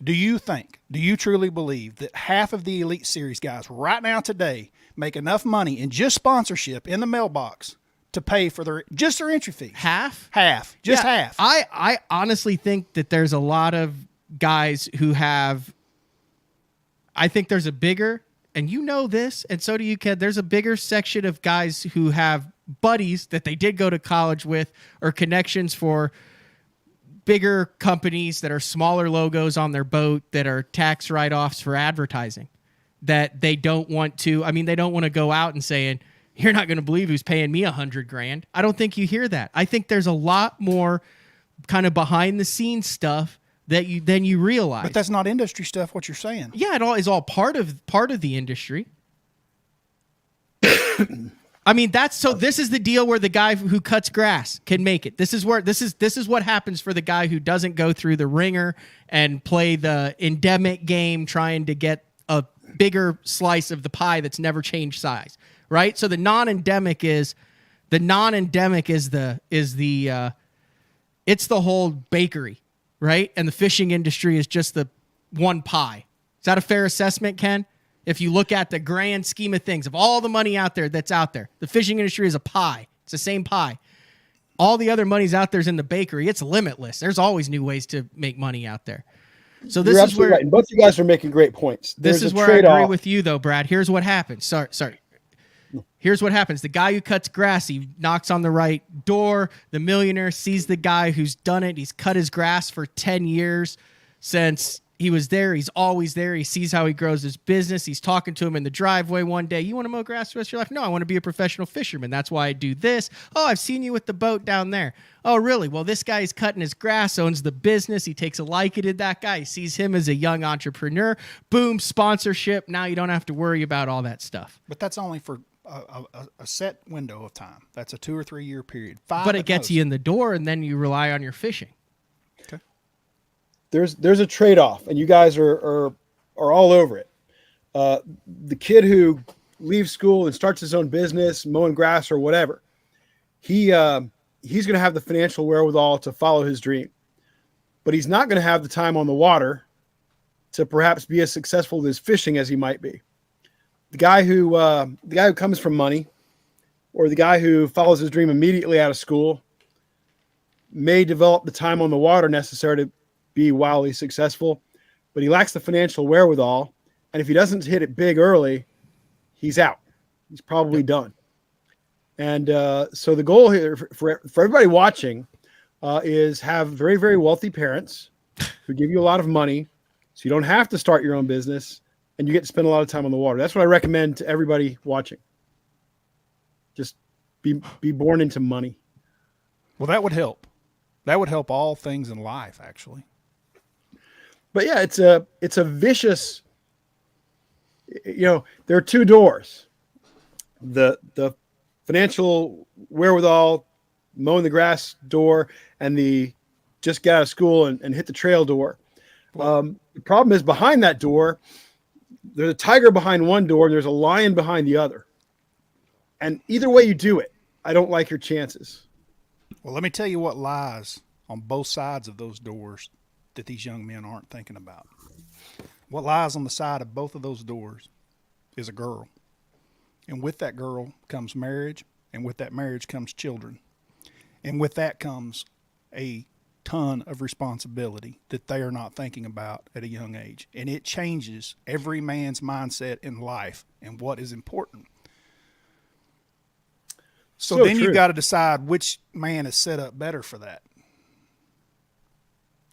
Do you truly believe that half of the Elite Series guys right now today make enough money in just sponsorship in the mailbox to pay for their entry fees? Half. Half. I honestly think that there's a lot of guys who have. I think there's a bigger, and you know this, and so do you, Ken, there's a bigger section of guys who have buddies that they did go to college with or connections for bigger companies that are smaller logos on their boat that are tax write-offs for advertising that they don't want to. I mean, they don't want to go out and saying, you're not going to believe who's paying me $100,000. I don't think you hear that. I think there's a lot more kind of behind the scenes stuff that you realize. But that's not industry stuff, what you're saying. Yeah, it all is all part of the industry. I mean, this is the deal where the guy who cuts grass can make it. This is what happens for the guy who doesn't go through the ringer and play the endemic game trying to get a bigger slice of the pie that's never changed size, right? So the non-endemic is it's the whole bakery. Right? And the fishing industry is just the one pie. Is that a fair assessment, Ken? If you look at the grand scheme of things, of all the money out there that's out there, the fishing industry is a pie. It's the same pie. All the other money's out there's in the bakery. It's limitless. There's always new ways to make money out there. So this is where right. And both you guys are making great points. This is where I agree with you, though, Brad. Here's what happens. Sorry. Here's what happens. The guy who cuts grass, he knocks on the right door. The millionaire sees the guy who's done it. He's cut his grass for 10 years since he was there. He's always there. He sees how he grows his business. He's talking to him in the driveway one day. You want to mow grass the rest of your life? No, I want to be a professional fisherman. That's why I do this. Oh, I've seen you with the boat down there. Oh, really? Well, this guy's cutting his grass, owns the business. He takes a liking to that guy. He sees him as a young entrepreneur. Boom, sponsorship. Now you don't have to worry about all that stuff. But that's only for a set window of time. That's a 2 or 3 year period. 5 but it gets you in the door, and then you rely on your fishing. Okay. There's a trade-off, and you guys are all over it. The kid who leaves school and starts his own business, mowing grass or whatever, he's going to have the financial wherewithal to follow his dream, but he's not going to have the time on the water to perhaps be as successful as fishing as he might be. The guy who comes from money, or the guy who follows his dream immediately out of school, may develop the time on the water necessary to be wildly successful, but he lacks the financial wherewithal. And if he doesn't hit it big early, he's out. He's probably done. And so the goal here for everybody watching is have very, very wealthy parents who give you a lot of money so you don't have to start your own business and you get to spend a lot of time on the water. That's what I recommend to everybody watching. Just be born into money. Well, that would help. That would help all things in life, actually. But yeah, it's a vicious, there are two doors. The financial wherewithal, mowing the grass door, and the just get out of school and hit the trail door. The problem is behind that door, there's a tiger behind one door and there's a lion behind the other. And either way you do it, I don't like your chances. Well, let me tell you what lies on both sides of those doors that these young men aren't thinking about. What lies on the side of both of those doors is a girl. And with that girl comes marriage, and with that marriage comes children. And with that comes a ton of responsibility that they are not thinking about at a young age. And it changes every man's mindset in life and what is important. So then you've got to decide which man is set up better for that.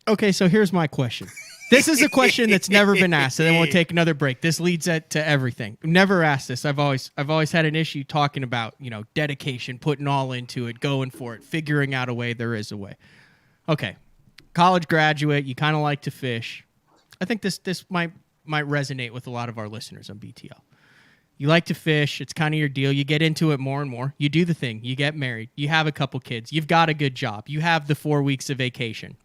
Okay, so here's my question. This is a question that's never been asked, and then we'll take another break. This leads to everything. Never asked this. I've always had an issue talking about, dedication, putting all into it, going for it, figuring out a way. There is a way. Okay, college graduate, you kind of like to fish. I think this might resonate with a lot of our listeners on BTL. You like to fish. It's kind of your deal. You get into it more and more. You do the thing. You get married. You have a couple kids. You've got a good job. You have the 4 weeks of vacation.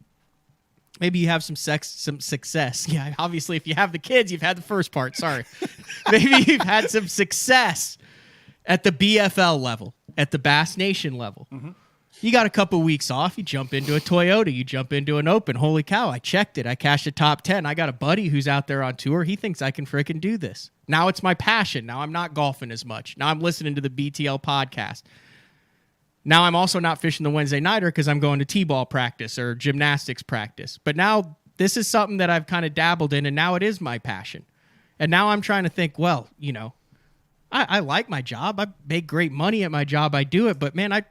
Maybe you have some success. Yeah, obviously, if you have the kids, you've had the first part. Sorry. Maybe you've had some success at the BFL level, at the Bass Nation level. Mm-hmm. You got a couple weeks off. You jump into a Toyota. You jump into an Open. Holy cow, I checked it. I cashed a top 10. I got a buddy who's out there on tour. He thinks I can frickin' do this. Now it's my passion. Now I'm not golfing as much. Now I'm listening to the BTL podcast. Now I'm also not fishing the Wednesday nighter because I'm going to T-ball practice or gymnastics practice. But now this is something that I've kind of dabbled in, and now it is my passion. And now I'm trying to think, well, I like my job. I make great money at my job. I do it. But, man,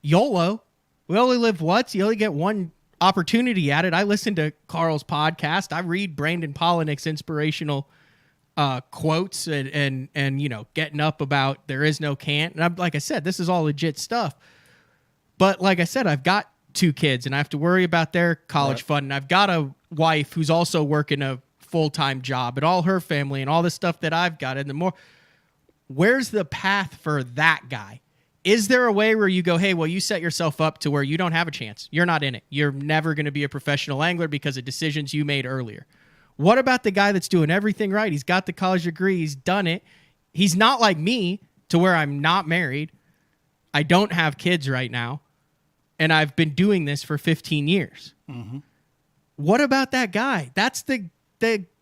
YOLO. We only live once. You only get one opportunity at it. I listen to Carl's podcast. I read Brandon Polinick's inspirational quotes and getting up about there is no can't. And like I said, this is all legit stuff. But like I said, I've got 2 kids and I have to worry about their college fund. And I've got a wife who's also working a full-time job and all her family and all the stuff that I've got. And where's the path for that guy? Is there a way where you go, hey, well, you set yourself up to where you don't have a chance. You're not in it. You're never going to be a professional angler because of decisions you made earlier. What about the guy that's doing everything right? He's got the college degree. He's done it. He's not like me to where I'm not married. I don't have kids right now. And I've been doing this for 15 years. Mm-hmm. What about that guy? That's the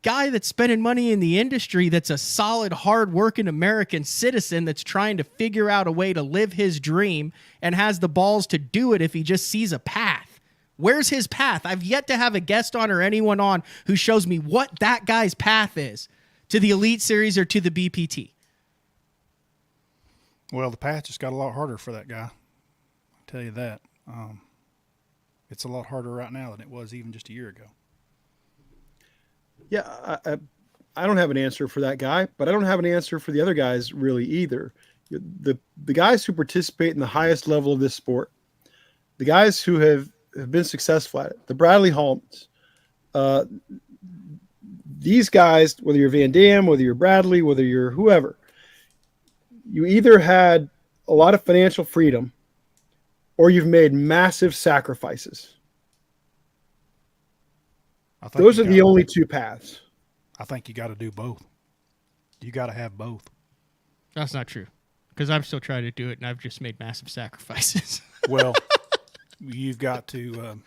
guy that's spending money in the industry that's a solid, hard-working American citizen that's trying to figure out a way to live his dream and has the balls to do it if he just sees a path. Where's his path? I've yet to have a guest on or anyone on who shows me what that guy's path is to the Elite Series or to the BPT. Well, the path just got a lot harder for that guy. I'll tell you that. It's a lot harder right now than it was even just a year ago. Yeah, I don't have an answer for that guy, but I don't have an answer for the other guys really either. The guys who participate in the highest level of this sport, the guys who have been successful at it, the Bradley Hallmans, these guys, whether you're Van Dam, whether you're Bradley, whether you're whoever, you either had a lot of financial freedom or you've made massive sacrifices. Those are the only 2 paths. I think you got to do both. You got to have both. That's not true because I'm still trying to do it and I've just made massive sacrifices. Well, you've got to.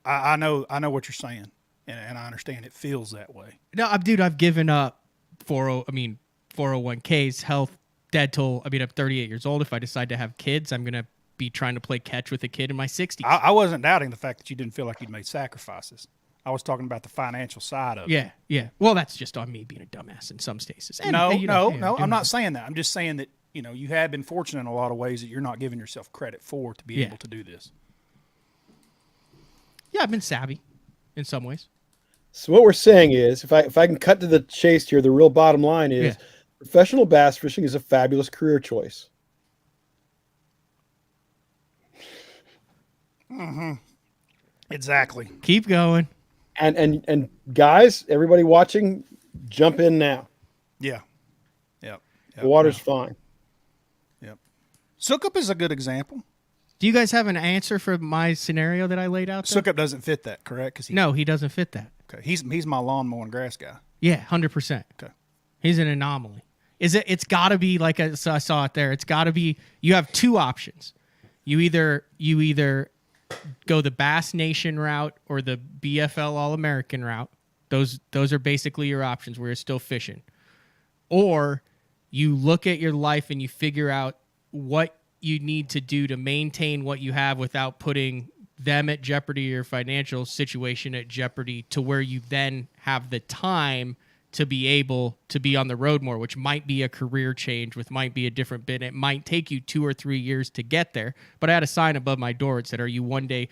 I know what you're saying, and I understand it feels that way. No, dude, I've given up 401ks, health, dental. I'm 38 years old. If I decide to have kids, I'm gonna be trying to play catch with a kid in my 60s. I wasn't doubting the fact that you didn't feel like you'd made sacrifices. I was talking about the financial side of it. Yeah. Well, that's just on me being a dumbass in some cases. And, no, I'm not saying that. I'm just saying that you have been fortunate in a lot of ways that you're not giving yourself credit for to be able to do this. Yeah, I've been savvy in some ways. So what we're saying is, if I can cut to the chase here, the real bottom line is professional bass fishing is a fabulous career choice. Mm-hmm. Exactly. Keep going. And guys, everybody watching, jump in now. Yeah. Yep. The water's fine. Yep. Sukup is a good example. Do you guys have an answer for my scenario that I laid out there? Sukup doesn't fit that, correct? No, he doesn't fit that. Okay. He's my lawnmower and grass guy. Yeah, 100%. Okay. He's an anomaly. It's got to be like I saw it there. It's got to be. You have two options. You either go the Bass Nation route or the BFL All-American route. Those are basically your options where you're still fishing. Or you look at your life and you figure out what you need to do to maintain what you have without putting them at jeopardy or your financial situation at jeopardy, to where you then have the time to be able to be on the road more, which might be a career change, which might be a different bit. It might take you 2 or 3 years to get there. But I had a sign above my door. It said, "Are you one day?"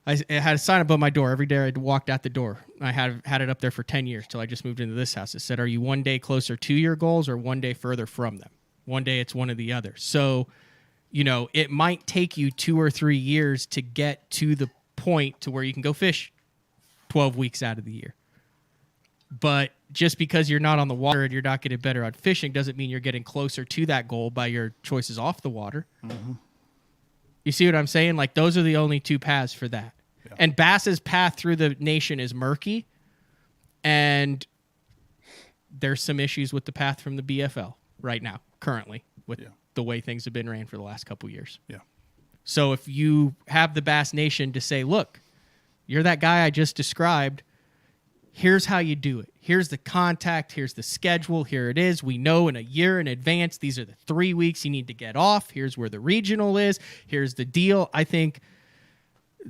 I had a sign above my door every day. I walked out the door. I had it up there for 10 years till I just moved into this house. It said, "Are you one day closer to your goals or one day further from them?" One day it's one or the other. So, it might take you 2 or 3 years to get to the point to where you can go fish 12 weeks out of the year. But just because you're not on the water and you're not getting better at fishing doesn't mean you're getting closer to that goal by your choices off the water. Mm-hmm. You see what I'm saying? Like, those are the only two paths for that. Yeah. And Bass's path through the nation is murky. And there's some issues with the path from the BFL right now, currently, with the way things have been ran for the last couple years. Yeah. So if you have the Bass Nation to say, look, you're that guy I just described, here's how you do it. Here's the contact. Here's the schedule. Here it is. We know in a year in advance, these are the 3 weeks you need to get off. Here's where the regional is. Here's the deal. I think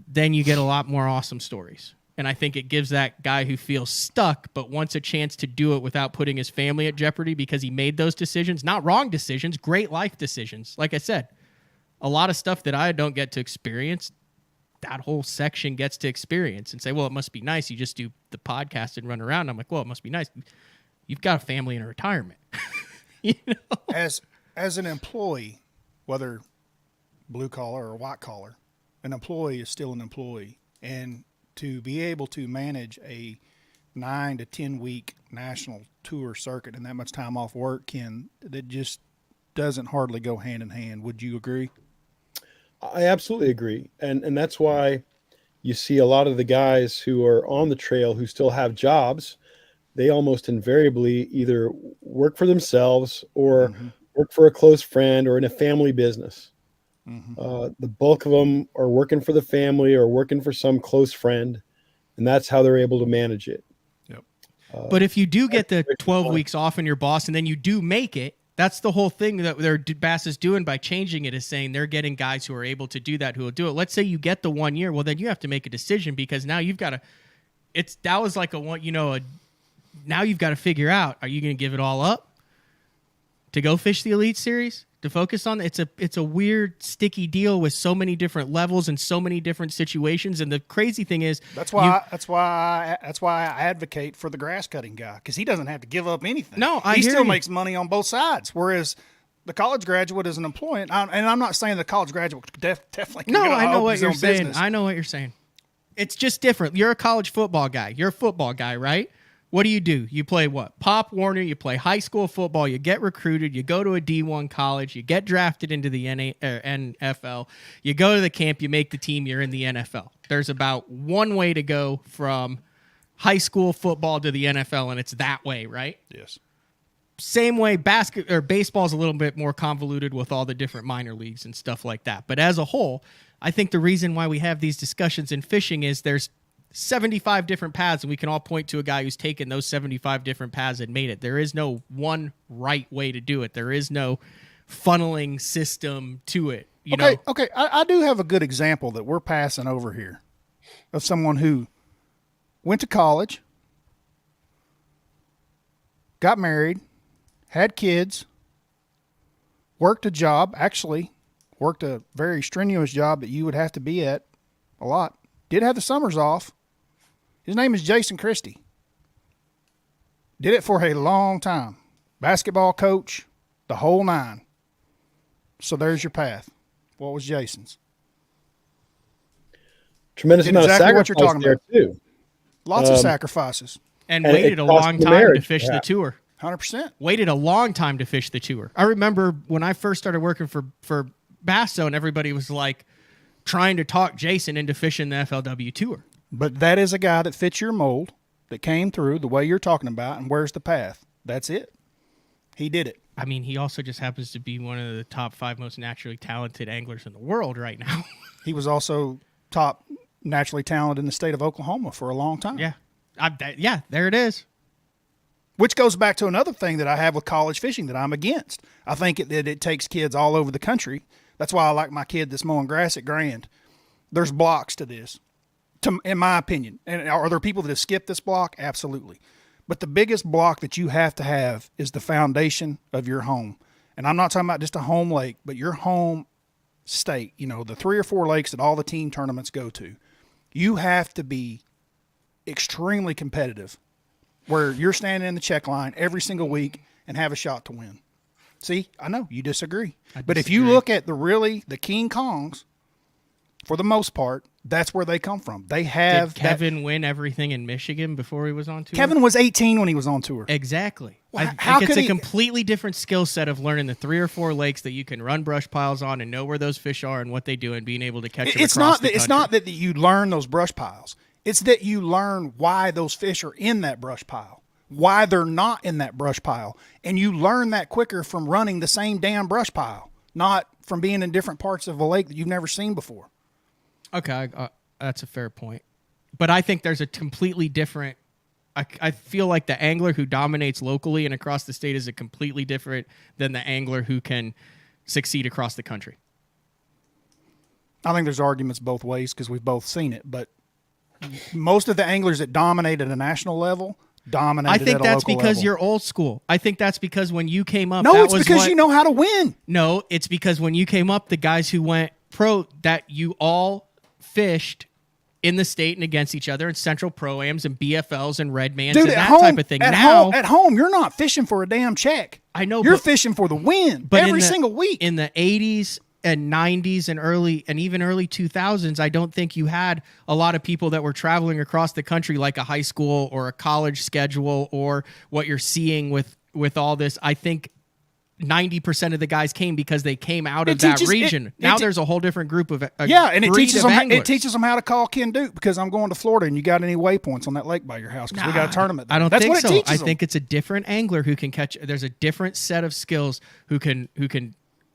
then you get a lot more awesome stories. And I think it gives that guy who feels stuck but wants a chance to do it without putting his family at jeopardy because he made those decisions. Not wrong decisions, great life decisions. Like I said, a lot of stuff that I don't get to experience, that whole section gets to experience and say, well, it must be nice. You just do the podcast and run around. I'm like, well, it must be nice. You've got a family and a retirement. As an employee, whether blue collar or white collar, an employee is still an employee. And to be able to manage a 9 to 10 week national tour circuit and that much time off work, Ken, that just doesn't hardly go hand in hand. Would you agree? I absolutely agree. And that's why you see a lot of the guys who are on the trail who still have jobs, they almost invariably either work for themselves or work for a close friend or in a family business. The bulk of them are working for the family or working for some close friend, and that's how they're able to manage it. Yep. But if you do get the 12 weeks off in your boss and then you do make it, that's the whole thing that their Bass is doing by changing it, is saying they're getting guys who are able to do that, who will do it. Let's say you get the 1 year. Well, then you have to make a decision because now you've got to, that was like now you've got to figure out, are you going to give it all up to go fish the Elite Series? To focus on it's a weird sticky deal with so many different levels and so many different situations. And the crazy thing is that's why I advocate for the grass cutting guy, because he doesn't have to give up anything. No, he still makes money on both sides. Whereas the college graduate is an employee, and I'm not saying the college graduate definitely can I know what you're saying. Business. I know what you're saying. It's just different. You're a college football guy. You're a football guy, right? What do? You play what? Pop Warner, you play high school football, you get recruited, you go to a D1 college, you get drafted into the NFL, you go to the camp, you make the team, you're in the NFL. There's about one way to go from high school football to the NFL, and it's that way, right? Yes. Same way baseball's a little bit more convoluted with all the different minor leagues and stuff like that. But as a whole, I think the reason why we have these discussions in fishing is there's 75 different paths, and we can all point to a guy who's taken those 75 different paths and made it. There is no one right way to do it. There is no funneling system to it. Okay. I do have a good example that we're passing over here of someone who went to college, got married, had kids, worked a job, actually worked a very strenuous job that you would have to be at a lot Did have the summers off. His name is Jason Christie. Did it for a long time. Basketball coach, the whole nine. So there's your path. What was Jason's? Tremendous amount exactly of what you're sacrifice talking there about. too. Lots of sacrifices. And And waited it a cost long the time to marriage, fish the yeah. tour. 100%. Waited a long time to fish the tour. I remember when I first started working for Bass Zone, everybody was like trying to talk Jason into fishing the FLW tour. But that is a guy that fits your mold, that came through the way you're talking about, and where's the path? That's it. He did it. I mean, he also just happens to be one of the top 5 most naturally talented anglers in the world right now. He was also top naturally talented in the state of Oklahoma for a long time. Yeah. There it is. Which goes back to another thing that I have with college fishing that I'm against. I think that it takes kids all over the country. That's why I like my kid that's mowing grass at Grand. There's blocks to this, in my opinion. And are there people that have skipped this block? Absolutely. But the biggest block that you have to have is the foundation of your home. And I'm not talking about just a home lake, but your home state, the 3 or 4 lakes that all the team tournaments go to. You have to be extremely competitive where you're standing in the check line every single week and have a shot to win. See, I know you disagree. But if you look at the King Kongs, for the most part, that's where they come from. They have Did Kevin win everything in Michigan before he was on tour? Kevin was 18 when he was on tour. Exactly. Well, I how think it's could a he- completely different skill set of learning the 3 or 4 lakes that you can run brush piles on and know where those fish are and what they do and being able to catch them It's across not the that it's country. not that you learn those brush piles. It's that you learn why those fish are in that brush pile, why they're not in that brush pile, and you learn that quicker from running the same damn brush pile, not from being in different parts of a lake that you've never seen before. Okay, that's a fair point. But I think there's a completely different. I feel like the angler who dominates locally and across the state is a completely different than the angler who can succeed across the country. I think there's arguments both ways because we've both seen it, but most of the anglers that dominate at a national level dominate I at think a that's local because level. you're old school. I think that's because when you came up, No, that it's was because what- you know how to win. No, it's because when you came up, the guys who went pro, that you all fished in the state and against each other in Central Pro-Ams and BFLs and Redmans Dude, and at that home, type of thing. At Now, home, you're not fishing for a damn check. I know, You're but- fishing for the win but every single week. In the 80s and 90s and even early 2000s, I don't think you had a lot of people that were traveling across the country like a high school or a college schedule or what you're seeing with all this. I think 90% of the guys came because they came out of that region. Now there's a whole different group of and it breed teaches of them. anglers. It teaches them how to call Ken Duke because I'm going to Florida and you got any waypoints on that lake by your house because we got a tournament there. I don't That's think what it so. teaches I them. think it's a different angler who can catch. There's a different set of skills who can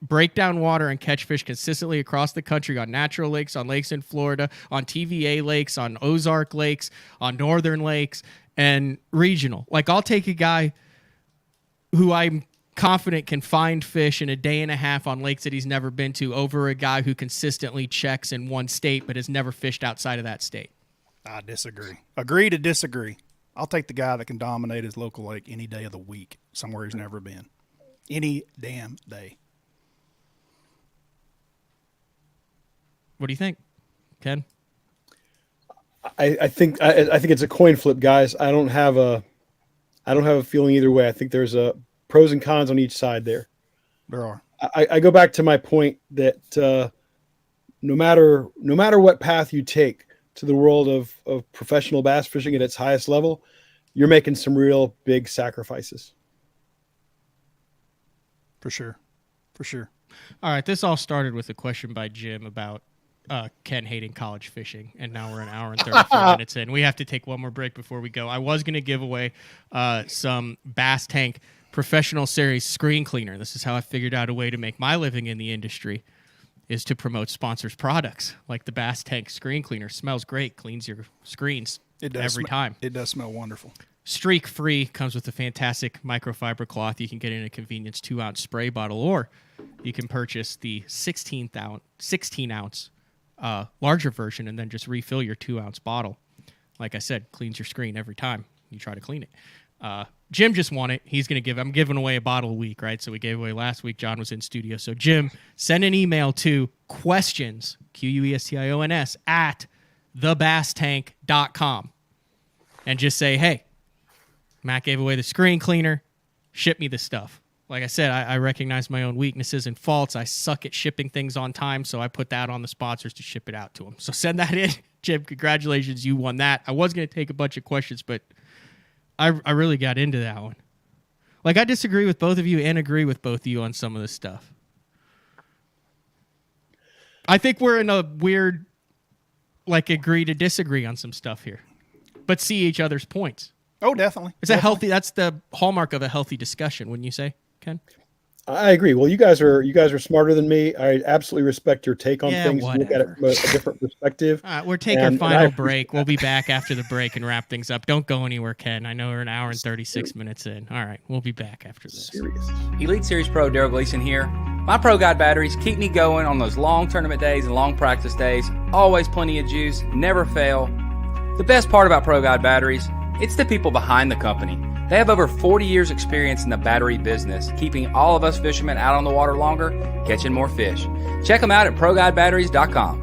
break down water and catch fish consistently across the country on natural lakes, on lakes in Florida, on TVA lakes, on Ozark lakes, on northern lakes, and regional. Like I'll take a guy who I'm confident can find fish in a day and a half on lakes that he's never been to over a guy who consistently checks in one state but has never fished outside of that state. I disagree. Agree to disagree. I'll take the guy that can dominate his local lake any day of the week, somewhere he's never been. Any damn day. What do you think, Ken? I think it's a coin flip, guys. I don't have a feeling either way. I think there's a pros and cons on each side there. There are. I go back to my point that no matter what path you take to the world of professional bass fishing at its highest level, you're making some real big sacrifices. For sure. For sure. All right, this all started with a question by Jim about Ken hating college fishing, and now we're an hour and 34 minutes in. We have to take one more break before we go. I was going to give away some Bass Tank Professional Series screen cleaner. This is how I figured out a way to make my living in the industry, is to promote sponsors' products, like the Bass Tank screen cleaner. Smells great, cleans your screens every time. It does smell wonderful. Streak free, comes with a fantastic microfiber cloth you can get in a convenience 2-ounce spray bottle, or you can purchase the 16-ounce larger version and then just refill your 2-ounce bottle. Like I said, cleans your screen every time you try to clean it. Jim just won it. I'm giving away a bottle a week, right? So we gave away last week. John was in studio. So Jim, send an email to questions, questions, @ thebasstank.com and just say, hey, Matt gave away the screen cleaner. Ship me the stuff. Like I said, I recognize my own weaknesses and faults. I suck at shipping things on time, so I put that on the sponsors to ship it out to them. So send that in. Jim, congratulations. You won that. I was going to take a bunch of questions, but I really got into that one. Like, I disagree with both of you and agree with both of you on some of this stuff. I think we're in a weird, like, agree to disagree on some stuff here, but see each other's points. Oh, definitely. It's a healthy, that's the hallmark of a healthy discussion, wouldn't you say, Ken? I agree. Well, you guys are smarter than me. I absolutely respect your take on things. Whatever. Look at it from a different perspective. All right, we're taking our final break. We'll be back after the break and wrap things up. Don't go anywhere, Ken. I know we're an hour and 36 minutes in. All right, we'll be back after this. Serious. Elite Series Pro Daryl Gleason here. My Pro Guide batteries keep me going on those long tournament days and long practice days. Always plenty of juice, never fail. The best part about Pro Guide batteries, it's the people behind the company. They have over 40 years experience in the battery business, keeping all of us fishermen out on the water longer, catching more fish. Check them out at ProGuideBatteries.com.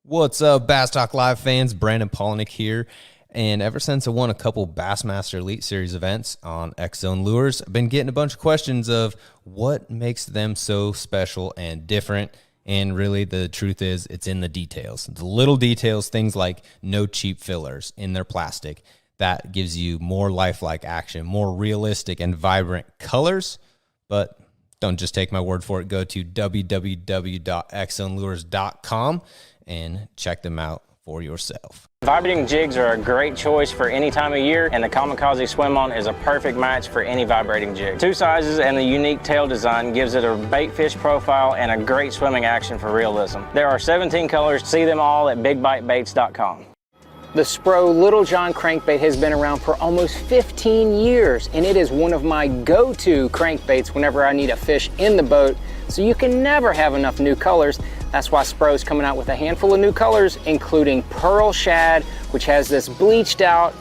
What's up, Bass Talk Live fans? Brandon Polnick here. And ever since I won a couple Bassmaster Elite Series events on X-Zone Lures, I've been getting a bunch of questions of what makes them so special and different. And really, the truth is, it's in the details. The little details, things like no cheap fillers in their plastic. That gives you more lifelike action, more realistic and vibrant colors. But don't just take my word for it. Go to www.xzonelures.com and check them out for yourself. Vibrating jigs are a great choice for any time of year, and the Kamikaze Swim-On is a perfect match for any vibrating jig. Two sizes and the unique tail design gives it a bait fish profile and a great swimming action for realism. There are 17 colors. See them all at bigbitebaits.com. The Spro Little John crankbait has been around for almost 15 years, and it is one of my go-to crankbaits whenever I need a fish in the boat, so you can never have enough new colors. That's why Spro's coming out with a handful of new colors, including Pearl Shad, which has this bleached out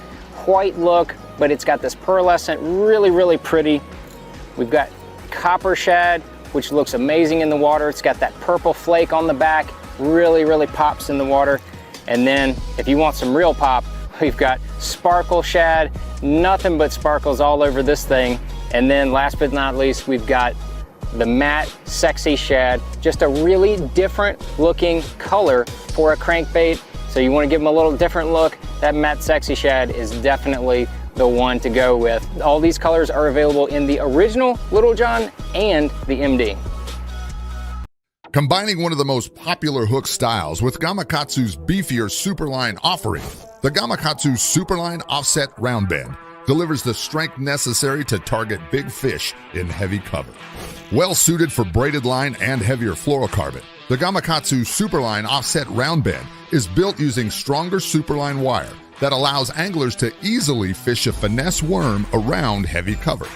white look, but it's got this pearlescent, really pretty. We've got Copper Shad, which looks amazing in the water. It's got that purple flake on the back, really pops in the water. And then if you want some real pop, we've got Sparkle Shad, nothing but sparkles all over this thing. And then last but not least, we've got the matte Sexy Shad, just a really different looking color for a crankbait. So you want to give them a little different look, that matte Sexy Shad is definitely the one to go with. All these colors are available in the original Little John and the MD. Combining one of the most popular hook styles with Gamakatsu's beefier Superline offering, the Gamakatsu Superline Offset Round Bend delivers the strength necessary to target big fish in heavy cover. Well suited for braided line and heavier fluorocarbon, the Gamakatsu Superline Offset Round Bend is built using stronger Superline wire that allows anglers to easily fish a finesse worm around heavy cover.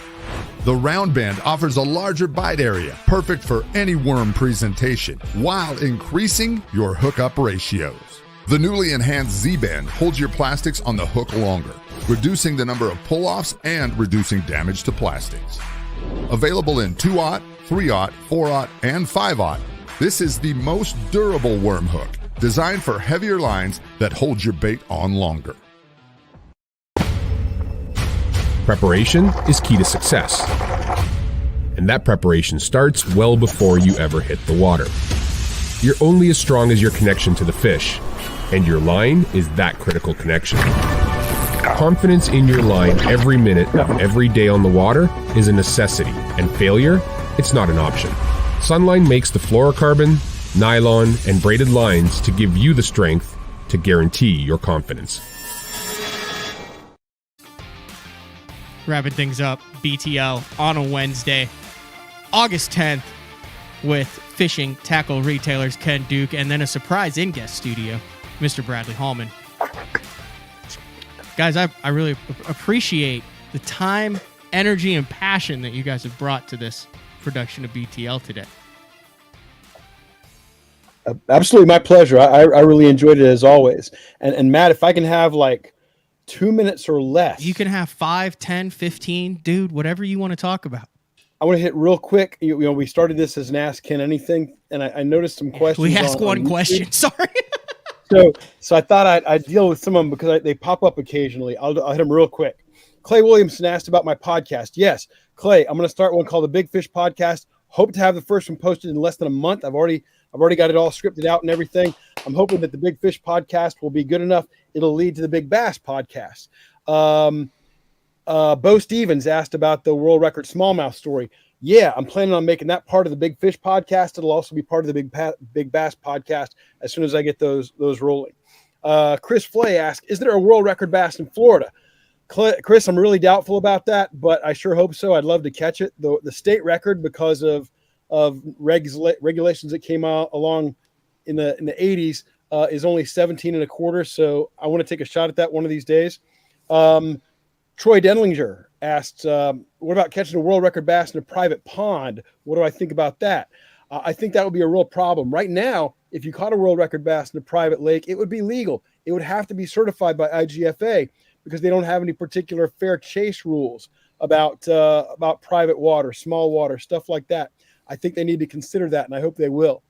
The round bend offers a larger bite area, perfect for any worm presentation, while increasing your hookup ratios. The newly enhanced Z-Bend holds your plastics on the hook longer, reducing the number of pull-offs and reducing damage to plastics. Available in 2/0, 3/0, 4/0, and 5/0, this is the most durable worm hook, designed for heavier lines that hold your bait on longer. Preparation is key to success. And that preparation starts well before you ever hit the water. You're only as strong as your connection to the fish, and your line is that critical connection. Confidence in your line every minute of every day on the water is a necessity, and failure, it's not an option. Sunline makes the fluorocarbon, nylon, and braided lines to give you the strength to guarantee your confidence. Wrapping things up, BTL on a Wednesday, August 10th, with fishing tackle retailers Ken Duke, and then a surprise in-guest studio, Mr. Bradley Hallman. Guys, I really appreciate the time, energy, and passion that you guys have brought to this production of BTL today. Absolutely, my pleasure. I really enjoyed it as always. And Matt, if I can have like 2 minutes or less. You can have 5, 10, 15, dude, whatever you want to talk about. I want to hit real quick. You know, we started this as an Ask Ken Anything, and I noticed some questions. We asked one question. Sorry. So I thought I'd deal with some of them because they pop up occasionally. I'll hit them real quick. Clay Williamson asked about my podcast. Yes, Clay, I'm going to start one called the Big Fish Podcast. Hope to have the first one posted in less than a month. I've already got it all scripted out and everything. I'm hoping that the Big Fish Podcast will be good enough. It'll lead to the Big Bass Podcast. Bo Stevens asked about the world record smallmouth story. Yeah, I'm planning on making that part of the Big Fish Podcast. It'll also be part of the Big Bass Podcast as soon as I get those rolling. Chris Flay asked, is there a world record bass in Florida? Chris, I'm really doubtful about that, but I sure hope so. I'd love to catch it. The state record, because of regulations that came out along in the 80s, is only 17 and a quarter. So I want to take a shot at that one of these days. Troy Denlinger asked, what about catching a world record bass in a private pond? What do I think about that? I think that would be a real problem. Right now, if you caught a world record bass in a private lake, it would be legal. It would have to be certified by IGFA because they don't have any particular fair chase rules about private water, small water, stuff like that. I think they need to consider that, and I hope they will.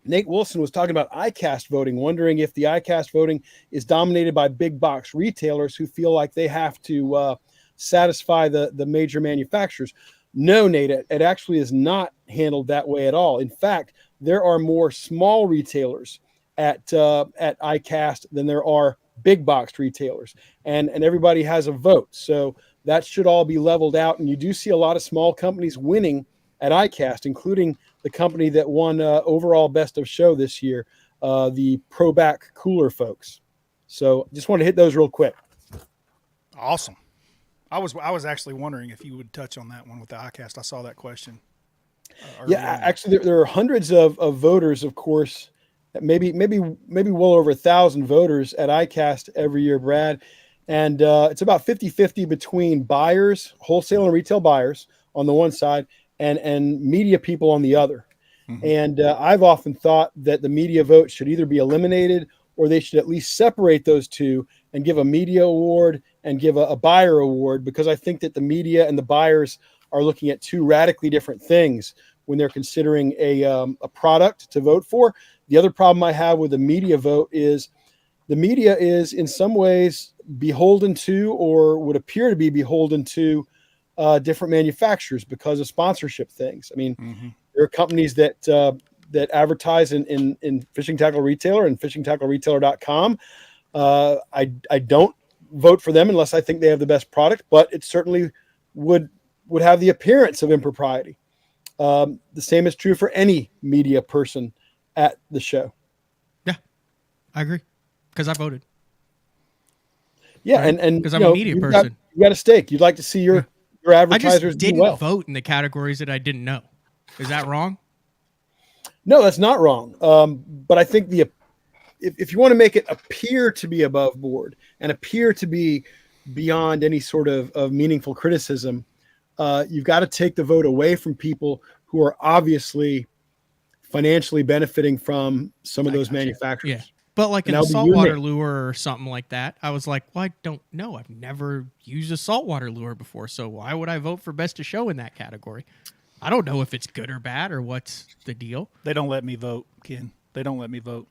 Nate Wilson was talking about ICAST voting, wondering if the ICAST voting is dominated by big box retailers who feel like they have to satisfy the major manufacturers. No, Nate, it actually is not handled that way at all. In fact, there are more small retailers at ICAST than there are big box retailers, and everybody has a vote. So that should all be leveled out. And you do see a lot of small companies winning at ICAST, including the company that won overall best of show this year, the Proback Cooler folks. So just want to hit those real quick. Awesome. I was actually wondering if you would touch on that one with the ICAST. I saw that question. Yeah, actually, there are hundreds of voters, of course, maybe well over 1,000 voters at ICAST every year, Brad. And it's about 50-50 between buyers, wholesale and retail buyers on the one side, and media people on the other. Mm-hmm. And I've often thought that the media vote should either be eliminated or they should at least separate those two and give a media award and give a buyer award, because I think that the media and the buyers are looking at two radically different things when they're considering a product to vote for. The other problem I have with the media vote is the media is in some ways beholden to, or would appear to be beholden to, different manufacturers because of sponsorship things. I mean, mm-hmm. There are companies that advertise in Fishing Tackle Retailer and fishingtackleretailer.com. I don't vote for them unless I think they have the best product, but it certainly would have the appearance of impropriety. The same is true for any media person at the show. Yeah, I agree, because I voted. Yeah, right? and because I'm a media person. You got a stake. You'd like to see your advertisers I just didn't vote in the categories that I didn't know. Is that wrong? No, that's not wrong. But I think if you want to make it appear to be above board and appear to be beyond any sort of meaningful criticism, you've got to take the vote away from people who are obviously financially benefiting from some of those manufacturers. Yeah. But like in a saltwater lure or something like that, I was like, well, I don't know. I've never used a saltwater lure before, so why would I vote for best of show in that category? I don't know if it's good or bad or what's the deal. They don't let me vote, Ken. They don't let me vote.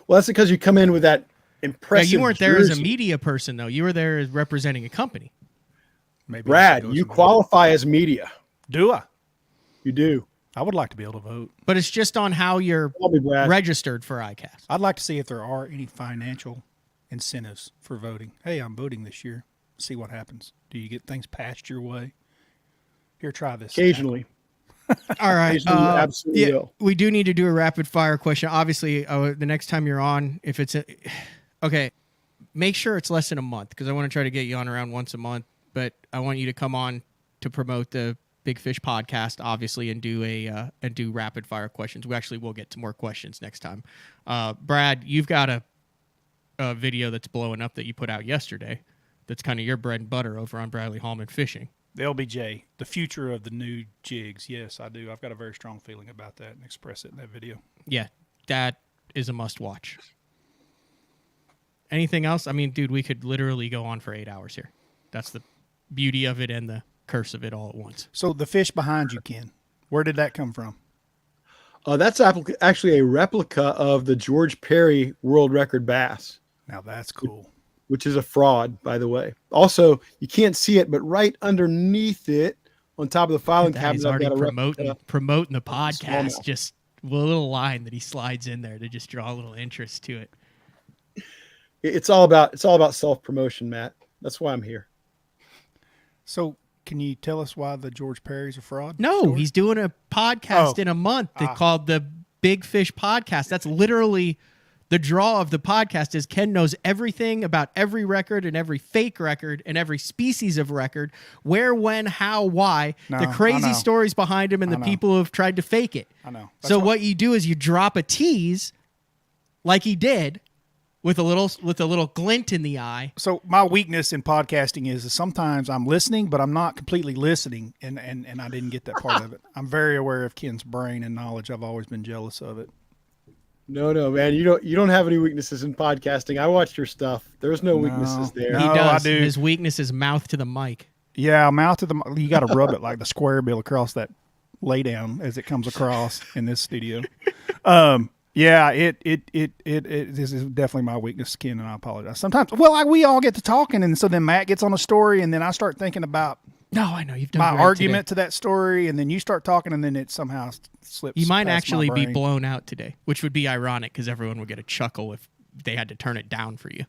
Well, that's because you come in with that impressive. Yeah, you weren't there as a media person, though. You were there as representing a company. Maybe Brad, you qualify as media. Do I? You do. I would like to be able to vote. But it's just on how you're registered for ICAST. I'd like to see if there are any financial incentives for voting. Hey, I'm voting this year. See what happens. Do you get things passed your way? Here, try this. Occasionally. All right. Absolutely will. We do need to do a rapid fire question. Obviously, the next time you're on, if it's okay, make sure it's less than a month, because I want to try to get you on around once a month. But I want you to come on to promote the Big Fish podcast, obviously, and do rapid fire questions. We actually will get to more questions next time. Brad, you've got a video that's blowing up that you put out yesterday. That's kind of your bread and butter over on Bradley Hallman Fishing. The LBJ, the future of the new jigs. Yes, I do. I've got a very strong feeling about that and express it in that video. Yeah, that is a must watch. Anything else? I mean, dude, we could literally go on for 8 hours here. That's the beauty of it and the curse of it all at once. So the fish behind you, Ken, where did that come from? That's actually a replica of the George Perry world record bass. Now that's cool. Which is a fraud, by the way. Also, you can't see it, but right underneath it, on top of the filing cabinet, He's already promoting the podcast. Just a little line that he slides in there to just draw a little interest to it. It's all about self-promotion, Matt. That's why I'm here. So, can you tell us why the George Perry's a fraud? No, he's doing a podcast in a month called the Big Fish Podcast. That's literally the draw of the podcast. Is Ken knows everything about every record and every fake record and every species of record, where, when, how, why, the crazy stories behind him and the people who have tried to fake it. I know. So what you do is you drop a tease like he did, with a little glint in the eye. So my weakness in podcasting is sometimes I'm listening, but I'm not completely listening, and I didn't get that part of it. I'm very aware of Ken's brain and knowledge. I've always been jealous of it. No, man, you don't have any weaknesses in podcasting. I watched your stuff. There's no weaknesses there. He does. His weakness is mouth to the mic. Yeah, mouth to the mic. You got to rub it like the square bill across that lay down as it comes across in this studio. Yeah, it this is definitely my weakness, Ken, and I apologize. Sometimes, we all get to talking, and so then Matt gets on a story, and then I start thinking about I know you've done my great argument today. to that story, and then you start talking, and then it somehow slips. You might past actually my be brain. blown out today, which would be ironic because everyone would get a chuckle if they had to turn it down for you.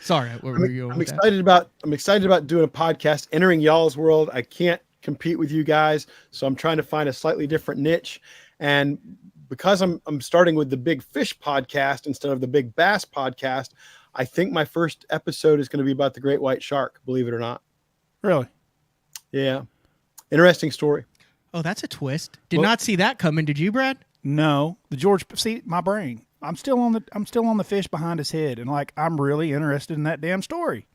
Sorry, where were you? I'm excited about doing a podcast, entering y'all's world. I can't compete with you guys, so I'm trying to find a slightly different niche. And because I'm starting with the Big Fish podcast instead of the Big Bass podcast, I think my first episode is going to be about the great white shark, believe it or not. Really? Yeah. Interesting story. Oh, that's a twist. Did not see that coming, did you, Brad? No. See, my brain. I'm still on the fish behind his head, and I'm really interested in that damn story.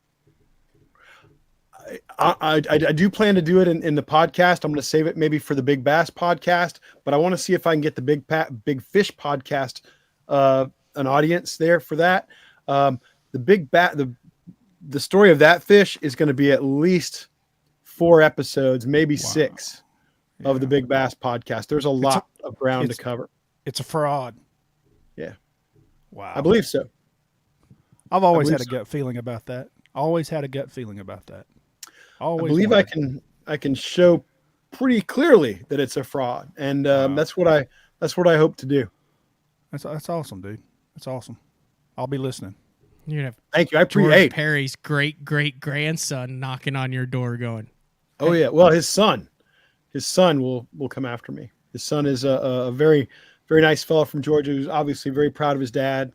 I do plan to do it in the podcast. I'm going to save it maybe for the Big Bass podcast, but I want to see if I can get the Big Fish podcast an audience there for that. The story of that fish is going to be at least 4 episodes, maybe 6 of the Big Bass podcast. There's a lot of ground to cover. It's a fraud. Yeah. Wow. I believe so. I've always had a gut feeling about that. Always had a gut feeling about that. Always. I believe I can show pretty clearly that it's a fraud, and that's what I hope to do. That's awesome, dude. That's awesome. I'll be listening. You're gonna have Thank you. I George appreciate Perry's great grandson knocking on your door, going, Oh yeah. Well, his son will come after me. His son is a very, very nice fellow from Georgia who's obviously very proud of his dad,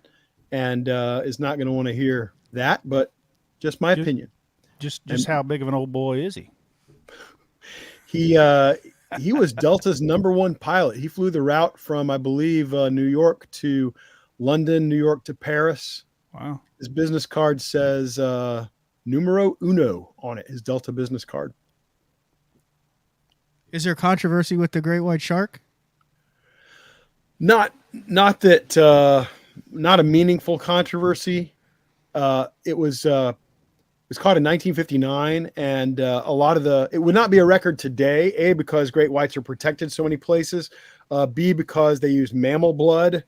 and is not going to want to hear that, but just my opinion. Just how big of an old boy is he? He was Delta's #1 pilot. He flew the route from, I believe, New York to London, New York to Paris. Wow. His business card says numero uno on it, his Delta business card. is there controversy with the great white shark? Not a meaningful controversy. It was caught in 1959, and a lot of it would not be a record today. A, because great whites are protected so many places. B, because they use mammal blood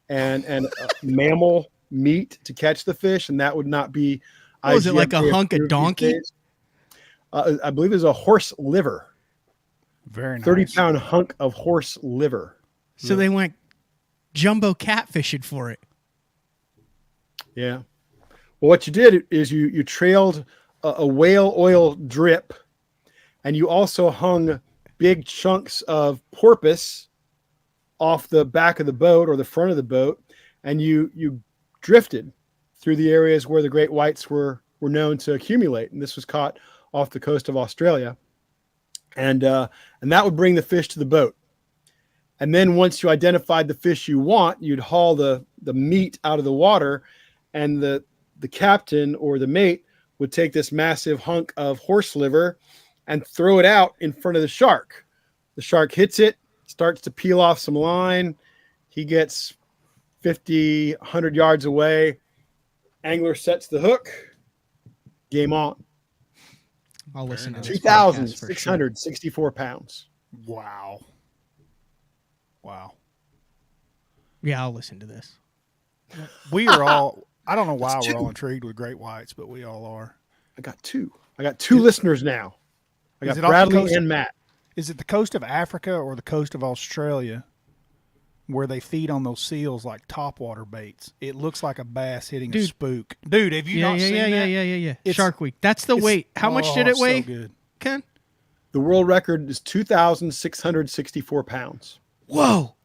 and mammal meat to catch the fish, and that would not be. Was it like a hunk of donkey? I believe it was a horse liver. Very nice. 30-pound hunk of horse liver. So they went jumbo catfishing for it. Yeah. Well, what you did is you trailed a whale oil drip, and you also hung big chunks of porpoise off the back of the boat or the front of the boat, and you drifted through the areas where the great whites were known to accumulate. And this was caught off the coast of Australia. And that would bring the fish to the boat. And then once you identified the fish you want, you'd haul the meat out of the water, and the captain or the mate would take this massive hunk of horse liver and throw it out in front of the shark. The shark hits it, starts to peel off some line. He gets 50, 100 yards away. Angler sets the hook. Game on. I'll listen to this. 2,664 pounds. Wow. Yeah, I'll listen to this. We are all, I don't know why we're all intrigued with great whites, but we all are. I got two listeners now. I got Bradley and Matt. Is it the coast of Africa or the coast of Australia where they feed on those seals like topwater baits? It looks like a bass hitting a spook. Dude, have you not seen that? Yeah. Shark Week. That's the weight. How much did it weigh, so good. Ken? The world record is 2,664 pounds. Whoa,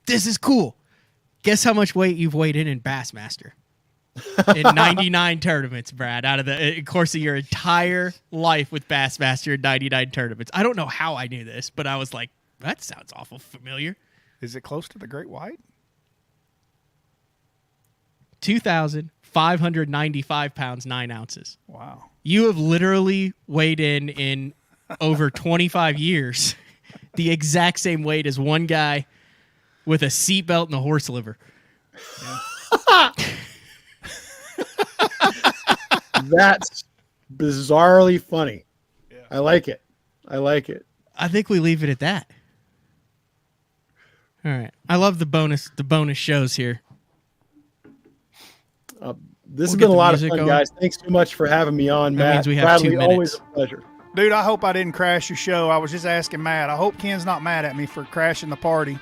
this is cool. Guess how much weight you've weighed in Bassmaster? In 99 tournaments, Brad, out of the course of your entire life with Bassmaster in 99 tournaments. I don't know how I knew this, but I was like, that sounds awful familiar. Is it close to the great white? 2,595 pounds, 9 ounces. Wow. You have literally weighed in over 25 years the exact same weight as one guy with a seatbelt and a horse liver. Yeah. That's bizarrely funny. Yeah. I like it. I think we leave it at that. All right. I love the bonus shows here. This has been a lot of fun, guys. Thanks so much for having me on, Matt. Means we have Bradley, 2 minutes. Always a pleasure. Dude, I hope I didn't crash your show. I was just asking Matt. I hope Ken's not mad at me for crashing the party.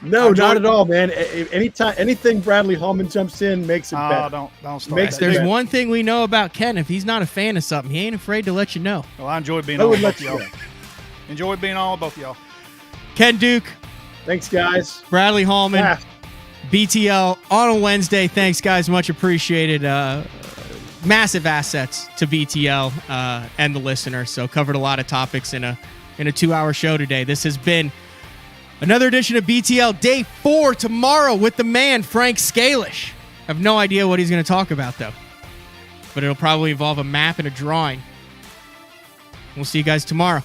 No, not at all, man. Anything Bradley Hallman jumps in makes it better. Don't start. There's one thing we know about Ken. If he's not a fan of something, he ain't afraid to let you know. Well, I enjoyed being on with both y'all. Enjoyed being on with both y'all. Ken Duke. Thanks, guys. Bradley Hallman. BTL on a Wednesday. Thanks, guys. Much appreciated. Massive assets to BTL and the listener. So covered a lot of topics in a 2-hour show today. This has been another edition of BTL, day 4 tomorrow with the man, Frank Scalish. I have no idea what he's going to talk about, though. But it'll probably involve a map and a drawing. We'll see you guys tomorrow.